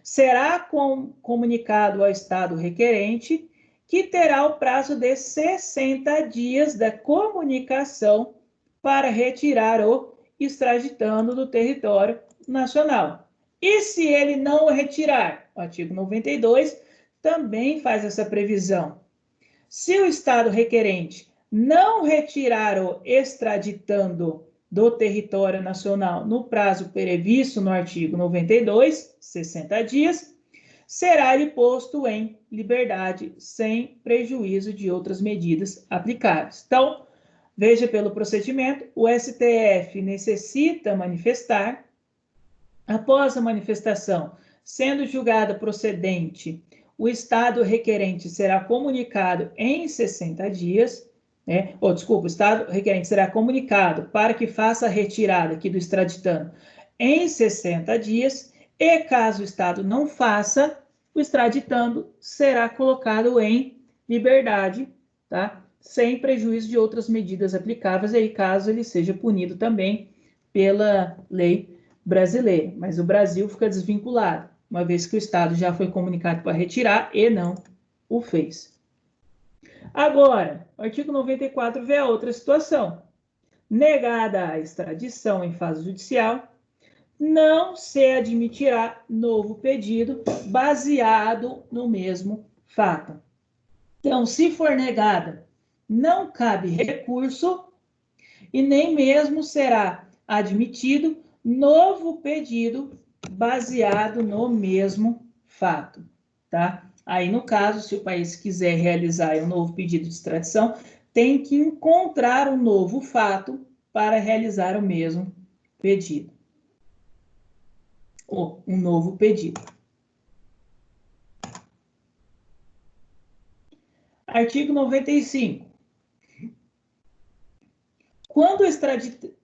será comunicado ao Estado requerente, que terá o prazo de 60 dias da comunicação para retirar o extraditando do território nacional. E se ele não o retirar? O artigo 92 também faz essa previsão. Se o Estado requerente não retirar o extraditando do território nacional no prazo previsto no artigo 92, 60 dias, será-lhe posto em liberdade, sem prejuízo de outras medidas aplicáveis. Então, veja pelo procedimento, o STF necessita manifestar, após a manifestação, sendo julgada procedente, o Estado requerente será comunicado em 60 dias, o Estado requerente será comunicado para que faça a retirada aqui do extraditando em 60 dias, e caso o Estado não faça, o extraditando será colocado em liberdade, tá? Sem prejuízo de outras medidas aplicáveis, aí caso ele seja punido também pela lei brasileira. Mas o Brasil fica desvinculado, uma vez que o Estado já foi comunicado para retirar e não o fez. Agora, o artigo 94 vê a outra situação. Negada a extradição em fase judicial, não se admitirá novo pedido baseado no mesmo fato. Então, se for negada, não cabe recurso e nem mesmo será admitido novo pedido baseado no mesmo fato, tá? Aí, no caso, se o país quiser realizar um novo pedido de extradição, tem que encontrar um novo fato para realizar o mesmo pedido. Ou um novo pedido. Artigo 95. quando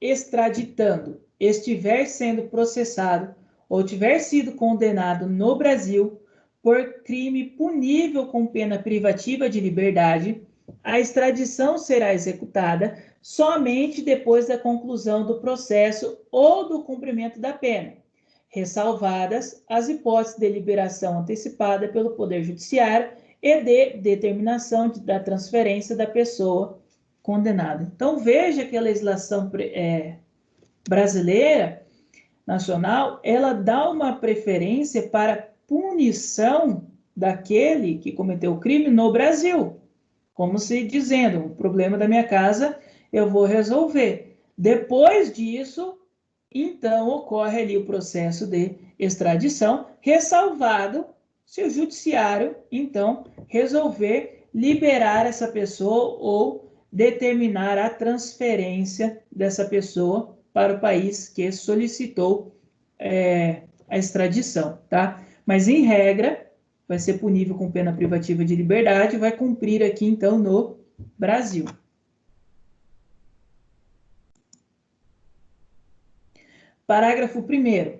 extraditando estiver sendo processado ou tiver sido condenado no Brasil por crime punível com pena privativa de liberdade, a extradição será executada somente depois da conclusão do processo ou do cumprimento da pena, ressalvadas as hipóteses de liberação antecipada pelo Poder Judiciário e de determinação da transferência da pessoa condenada. Então, veja que a legislação brasileira, nacional, ela dá uma preferência para punição daquele que cometeu o crime no Brasil. Como se dizendo, o problema da minha casa eu vou resolver. Depois disso, então, ocorre ali o processo de extradição, ressalvado se o judiciário, então, resolver liberar essa pessoa ou determinar a transferência dessa pessoa para o país que solicitou a extradição, tá? Mas, em regra, vai ser punível com pena privativa de liberdade, vai cumprir aqui, então, no Brasil. Parágrafo 1º.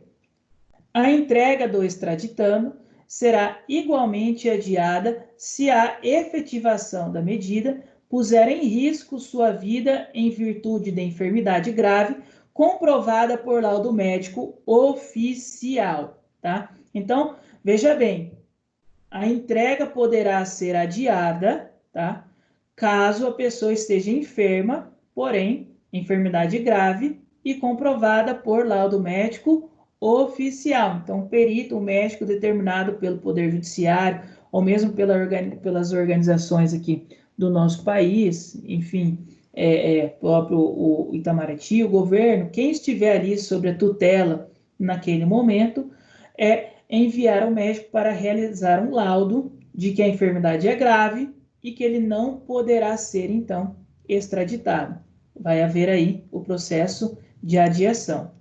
A entrega do extraditando será igualmente adiada se a efetivação da medida puser em risco sua vida em virtude de enfermidade grave comprovada por laudo médico oficial, tá? Então, veja bem, a entrega poderá ser adiada, tá? Caso a pessoa esteja enferma, porém, enfermidade grave e comprovada por laudo médico oficial. Então, o perito, o médico determinado pelo Poder Judiciário, ou mesmo pelas organizações aqui do nosso país, enfim, próprio o Itamaraty, o governo, quem estiver ali sobre a tutela naquele momento, enviar ao médico para realizar um laudo de que a enfermidade é grave e que ele não poderá ser, então, extraditado. Vai haver aí o processo de adiação.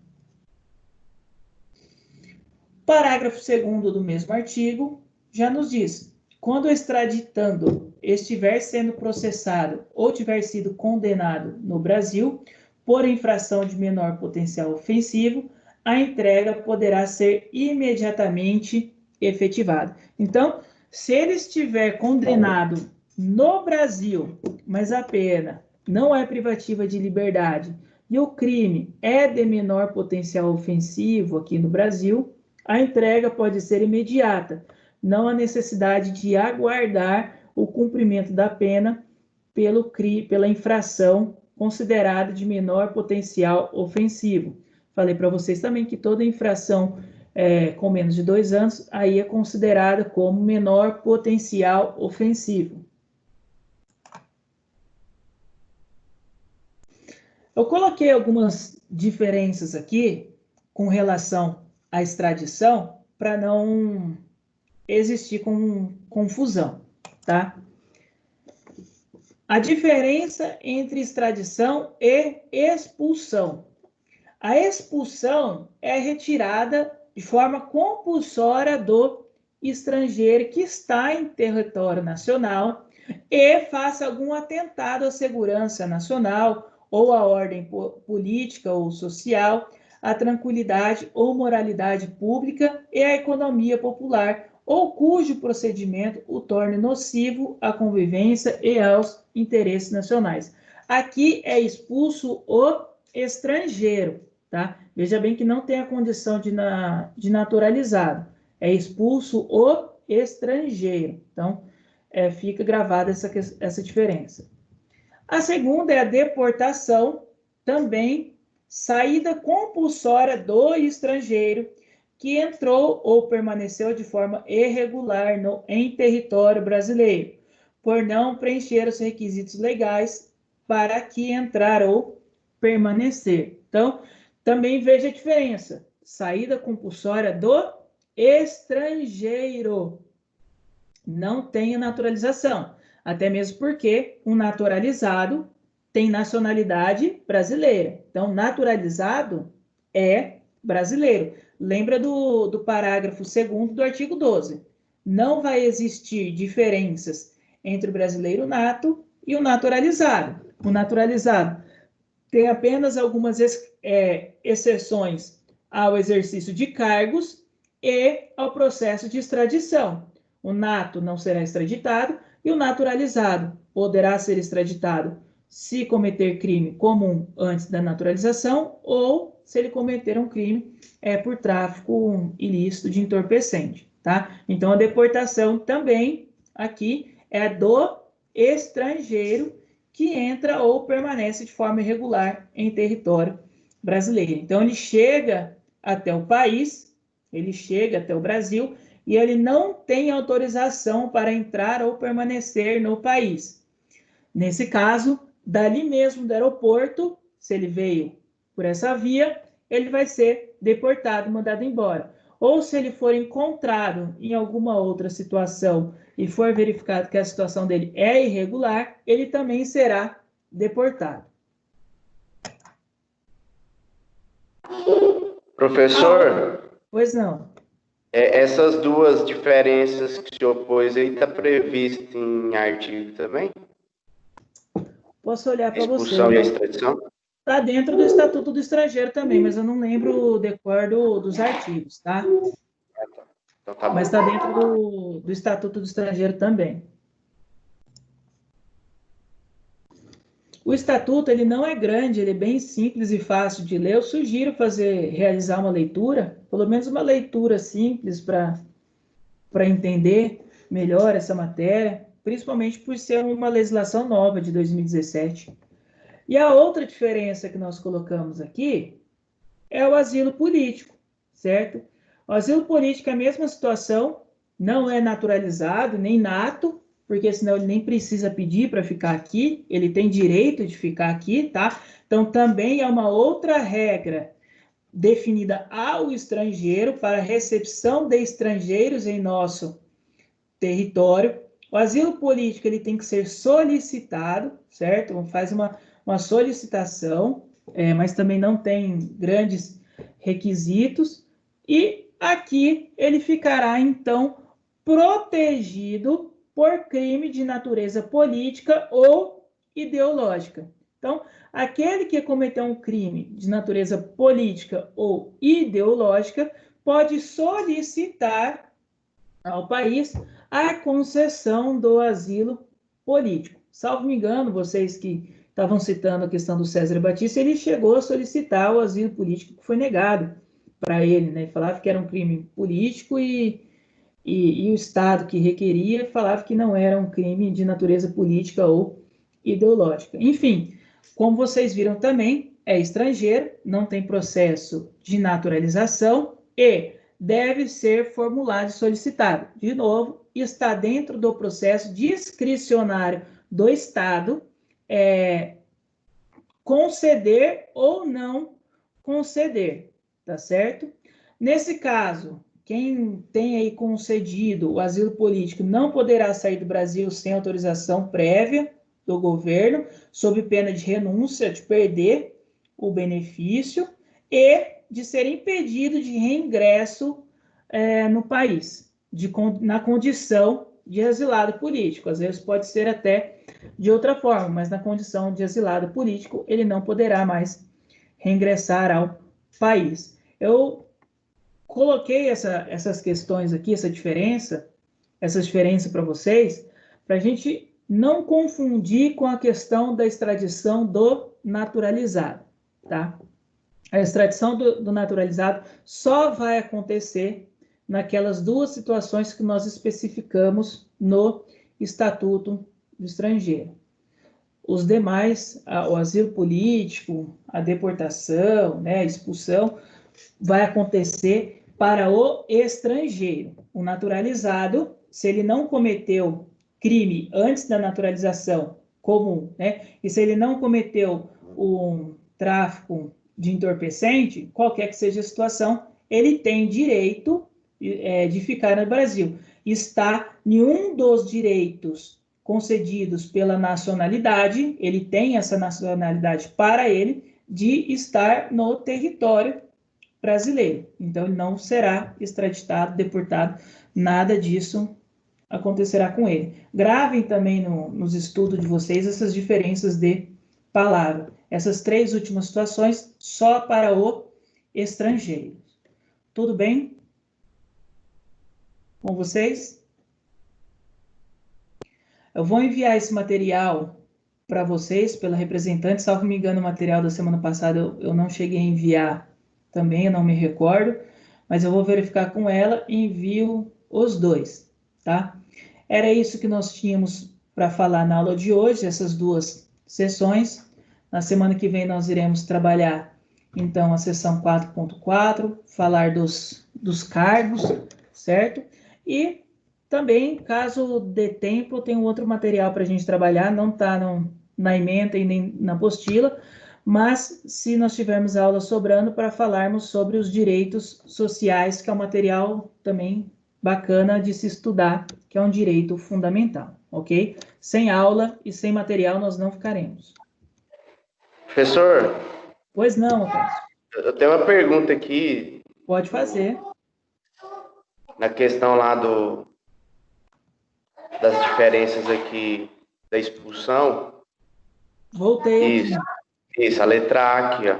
Parágrafo 2º do mesmo artigo já nos diz: quando o extraditando estiver sendo processado ou tiver sido condenado no Brasil por infração de menor potencial ofensivo, a entrega poderá ser imediatamente efetivada. Então, se ele estiver condenado no Brasil, mas a pena não é privativa de liberdade e o crime é de menor potencial ofensivo aqui no Brasil, a entrega pode ser imediata. Não há necessidade de aguardar o cumprimento da pena pela infração considerada de menor potencial ofensivo. Falei para vocês também que toda infração com menos de 2 anos aí é considerada como menor potencial ofensivo. Eu coloquei algumas diferenças aqui com relação à extradição para não existir confusão, tá? A diferença entre extradição e expulsão. A expulsão é retirada de forma compulsória do estrangeiro que está em território nacional e faça algum atentado à segurança nacional ou à ordem política ou social, à tranquilidade ou moralidade pública e à economia popular, ou cujo procedimento o torne nocivo à convivência e aos interesses nacionais. Aqui é expulso o estrangeiro, tá? Veja bem que não tem a condição de naturalizado, é expulso o estrangeiro. Então, fica gravada essa diferença. A segunda é a deportação, também saída compulsória do estrangeiro que entrou ou permaneceu de forma irregular em território brasileiro, por não preencher os requisitos legais para aqui entrar ou permanecer. Então, também veja a diferença. Saída compulsória do estrangeiro. Não tem a naturalização. Até mesmo porque um naturalizado tem nacionalidade brasileira. Então, naturalizado é brasileiro. Lembra do parágrafo 2º do artigo 12. Não vai existir diferenças entre o brasileiro nato e o naturalizado. O naturalizado tem apenas algumas exceções ao exercício de cargos e ao processo de extradição. O nato não será extraditado e o naturalizado poderá ser extraditado se cometer crime comum antes da naturalização ou se ele cometer um crime por tráfico ilícito de entorpecente, tá? Então, a deportação também aqui é do estrangeiro que entra ou permanece de forma irregular em território brasileiro. Então, ele chega até o país, ele chega até o Brasil e ele não tem autorização para entrar ou permanecer no país. Nesse caso, dali mesmo do aeroporto, se ele veio por essa via, ele vai ser deportado, mandado embora. Ou se ele for encontrado em alguma outra situação e for verificado que a situação dele é irregular, ele também será deportado. Professor? Pois não. Essas duas diferenças que o senhor pôs aí, está previsto em artigo também? Posso olhar para você. Expulsão e extradição? Está dentro do Estatuto do Estrangeiro também, mas eu não lembro o decor dos artigos, tá? Então, tá bom. Mas está dentro do Estatuto do Estrangeiro também. O Estatuto, ele não é grande, ele é bem simples e fácil de ler. Eu sugiro realizar uma leitura, pelo menos uma leitura simples para entender melhor essa matéria, principalmente por ser uma legislação nova de 2017. E a outra diferença que nós colocamos aqui é o asilo político, certo? O asilo político é a mesma situação, não é naturalizado, nem nato, porque senão ele nem precisa pedir para ficar aqui, ele tem direito de ficar aqui, tá? Então, também é uma outra regra definida ao estrangeiro para recepção de estrangeiros em nosso território. O asilo político, ele tem que ser solicitado, certo? Faz uma solicitação, mas também não tem grandes requisitos, e aqui ele ficará, então, protegido por crime de natureza política ou ideológica. Então, aquele que cometeu um crime de natureza política ou ideológica pode solicitar ao país a concessão do asilo político. Salvo me engano, vocês que estavam citando a questão do César Batista, ele chegou a solicitar o asilo político que foi negado para ele, né? Ele falava que era um crime político e o Estado que requeria falava que não era um crime de natureza política ou ideológica. Enfim, como vocês viram também, é estrangeiro, não tem processo de naturalização e deve ser formulado e solicitado. De novo, está dentro do processo discricionário do Estado conceder ou não conceder, tá certo? Nesse caso, quem tem aí concedido o asilo político não poderá sair do Brasil sem autorização prévia do governo, sob pena de renúncia, de perder o benefício e de ser impedido de reingresso no país, na condição de exilado político. Às vezes pode ser até de outra forma, mas na condição de exilado político, ele não poderá mais reingressar ao país. Eu coloquei essas questões aqui, essas diferenças para vocês, para a gente não confundir com a questão da extradição do naturalizado, tá? A extradição do naturalizado só vai acontecer naquelas duas situações que nós especificamos no Estatuto do Estrangeiro. Os demais, o asilo político, a deportação, né, a expulsão, vai acontecer para o estrangeiro. O naturalizado, se ele não cometeu crime antes da naturalização comum, né, e se ele não cometeu um tráfico de entorpecente, qualquer que seja a situação, ele tem direito de ficar no Brasil. Está em um dos direitos concedidos pela nacionalidade, ele tem essa nacionalidade para ele, de estar no território brasileiro. Então, ele não será extraditado, deportado, nada disso acontecerá com ele. Gravem também nos estudos de vocês essas diferenças de palavra. Essas 3 últimas situações só para o estrangeiro. Tudo bem com vocês? Eu vou enviar esse material para vocês pela representante. Salvo me engano, o material da semana passada eu não cheguei a enviar também, eu não me recordo, mas eu vou verificar com ela e envio os 2, tá? Era isso que nós tínhamos para falar na aula de hoje, essas 2 sessões. Na semana que vem nós iremos trabalhar, então, a sessão 4.4, falar dos cargos, certo? E também, caso dê tempo, tem um outro material para a gente trabalhar, não está na ementa e nem na apostila, mas se nós tivermos aula sobrando para falarmos sobre os direitos sociais, que é um material também bacana de se estudar, que é um direito fundamental, ok? Sem aula e sem material nós não ficaremos. Professor? Pois não, Otávio. Eu tenho uma pergunta aqui. Pode fazer. Na questão lá das diferenças aqui da expulsão. Voltei isso, aqui. Isso, a letra A aqui, ó.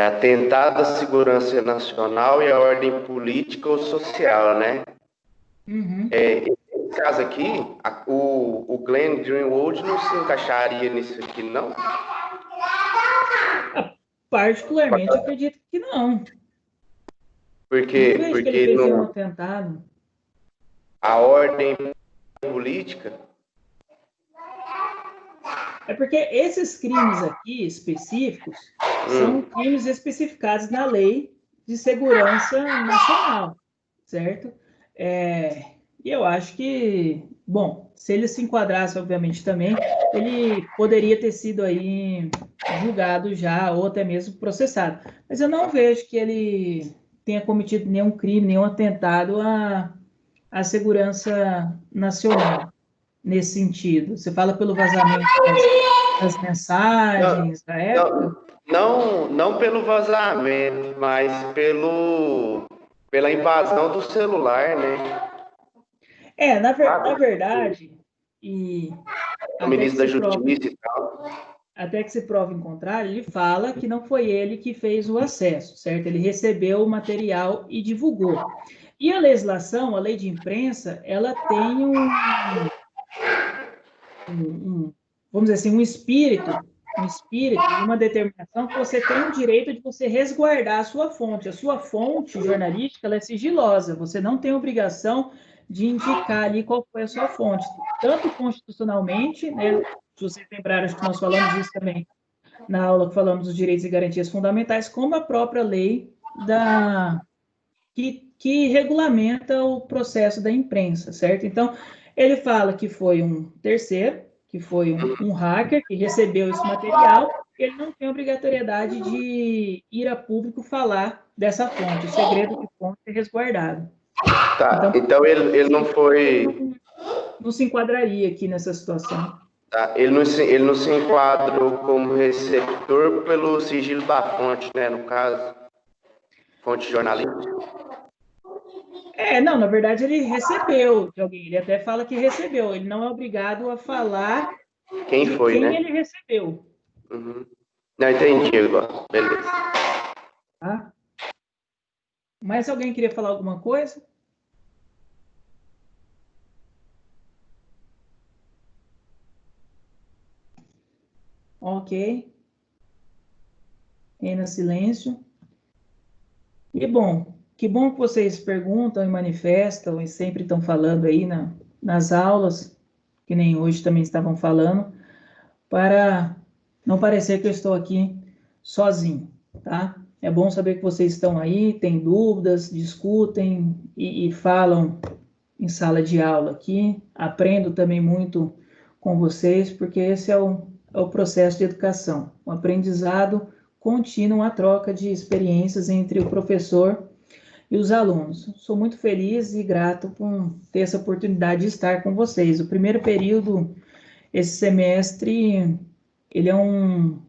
Atentado à segurança nacional e à ordem política ou social, né? Uhum. Nesse caso aqui, o Glenn Greenwald não se encaixaria nisso aqui, não? Particularmente, eu acredito que não. Porque que ele fez um atentado. A ordem política. É porque esses crimes aqui específicos são crimes especificados na Lei de Segurança Nacional, certo? E eu acho que, bom, se ele se enquadrasse, obviamente, também, ele poderia ter sido aí julgado já, ou até mesmo processado. Mas eu não vejo que ele tenha cometido nenhum crime, nenhum atentado à segurança nacional, nesse sentido. Você fala pelo vazamento das mensagens da época? Não pelo vazamento, mas pela invasão do celular, né? Na verdade, e o ministro da Justiça e tal. Até que se prove em contrário, ele fala que não foi ele que fez o acesso, certo? Ele recebeu o material e divulgou. E a legislação, a lei de imprensa, ela tem vamos dizer assim, um espírito, uma determinação que você tem o direito de você resguardar a sua fonte. A sua fonte jornalística, ela é sigilosa, você não tem obrigação de indicar ali qual foi a sua fonte. Tanto constitucionalmente, né, se vocês lembrarem, acho que nós falamos disso também na aula que falamos dos direitos e garantias fundamentais, como a própria lei que regulamenta o processo da imprensa, certo? Então, ele fala que foi um terceiro, que foi um hacker que recebeu esse material, ele não tem obrigatoriedade de ir a público falar dessa fonte. O segredo de fonte é resguardado. Tá, então ele não foi... Não se enquadraria aqui nessa situação. Tá, ele não se enquadrou como receptor pelo sigilo da fonte, né, no caso, fonte jornalística. Não, na verdade ele recebeu de alguém, ele até fala que recebeu, ele não é obrigado a falar quem foi, quem né? ele recebeu. Uhum. Não, entendi agora, beleza. Tá? Mais alguém queria falar alguma coisa? Ok. Reina silêncio. E bom, que bom que vocês perguntam e manifestam e sempre estão falando aí nas aulas, que nem hoje também estavam falando, para não parecer que eu estou aqui sozinho, tá? É bom saber que vocês estão aí, têm dúvidas, discutem e falam em sala de aula aqui. Aprendo também muito com vocês, porque esse é o processo de educação, um aprendizado contínuo, a troca de experiências entre o professor e os alunos. Sou muito feliz e grato por ter essa oportunidade de estar com vocês. O primeiro período, esse semestre, ele é um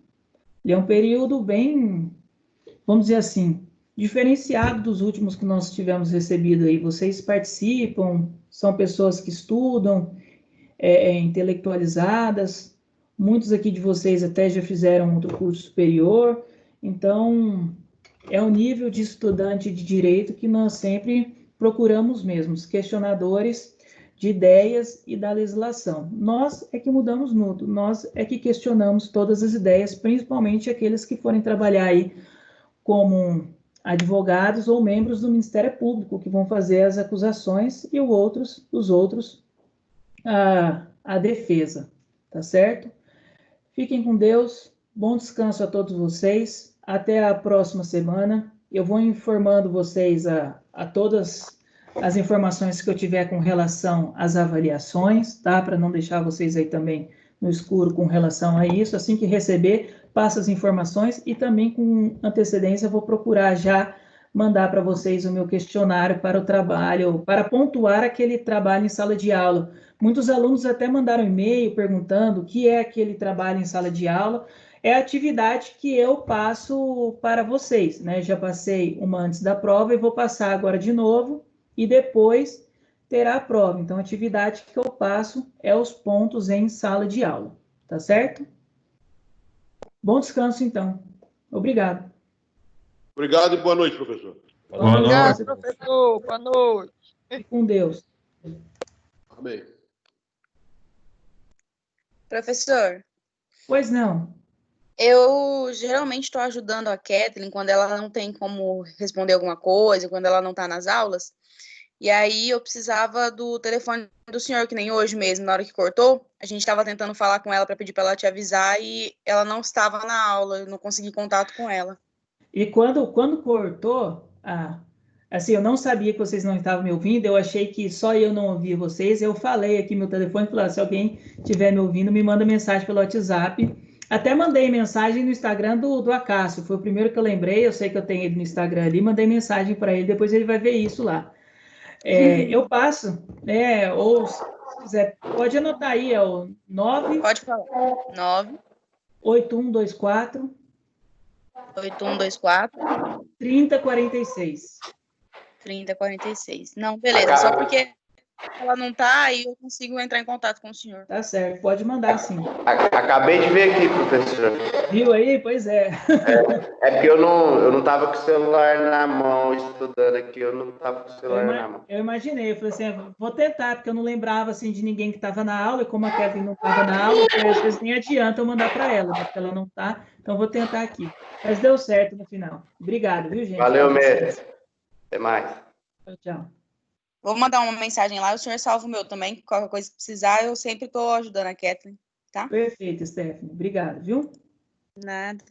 período bem, vamos dizer assim, diferenciado dos últimos que nós tivemos recebido aí. Vocês participam, são pessoas que estudam, intelectualizadas, Muitos aqui de vocês até já fizeram outro curso superior, então é o nível de estudante de direito que nós sempre procuramos mesmos, questionadores de ideias e da legislação. Nós é que mudamos muito, nós é que questionamos todas as ideias, principalmente aqueles que forem trabalhar aí como advogados ou membros do Ministério Público, que vão fazer as acusações e os outros a defesa, tá certo? Fiquem com Deus, bom descanso a todos vocês, até a próxima semana. Eu vou informando vocês a todas as informações que eu tiver com relação às avaliações, tá? Para não deixar vocês aí também no escuro com relação a isso. Assim que receber, passo as informações e também com antecedência vou procurar já mandar para vocês o meu questionário para o trabalho, para pontuar aquele trabalho em sala de aula. Muitos alunos até mandaram e-mail perguntando o que é aquele trabalho em sala de aula. É a atividade que eu passo para vocês, né? Já passei uma antes da prova e vou passar agora de novo e depois terá a prova. Então, a atividade que eu passo é os pontos em sala de aula, tá certo? Bom descanso, então. Obrigado. Obrigado e boa noite, professor. Boa Obrigado, noite. professor. Boa noite. Fique com Deus. Amém. Professor, Pois não. eu geralmente estou ajudando a Kathleen quando ela não tem como responder alguma coisa, quando ela não está nas aulas. E aí eu precisava do telefone do senhor, que nem hoje mesmo, na hora que cortou. A gente estava tentando falar com ela para pedir para ela te avisar e ela não estava na aula, eu não consegui contato com ela. E quando cortou, assim, eu não sabia que vocês não estavam me ouvindo, eu achei que só eu não ouvia vocês, eu falei aqui meu telefone, falei, se alguém estiver me ouvindo, me manda mensagem pelo WhatsApp. Até mandei mensagem no Instagram do Acácio, foi o primeiro que eu lembrei, eu sei que eu tenho ele no Instagram ali, mandei mensagem para ele, depois ele vai ver isso lá. Eu passo, ou se quiser, pode anotar aí, é o 9... Pode falar. 8124 8124 3046. 3046. Não, beleza, só porque ela não tá, aí eu consigo entrar em contato com o senhor. Tá certo, pode mandar sim. Acabei de ver aqui, professor. Viu aí? Pois é. É porque eu não tava com o celular na mão, estudando aqui, eu não tava com o celular na mão. Eu imaginei, eu falei assim, vou tentar, porque eu não lembrava assim de ninguém que estava na aula, e como a Kevin não estava na aula, às vezes nem adianta eu mandar para ela, né, porque ela não tá, então vou tentar aqui. Mas deu certo no final. Obrigado, viu, gente? Valeu, mestre. Até mais. Tchau, tchau. Vou mandar uma mensagem lá, o senhor salva o meu também. Qualquer coisa que precisar, eu sempre estou ajudando a Kathleen, tá? Perfeito, Stephanie. Obrigado, viu? Nada.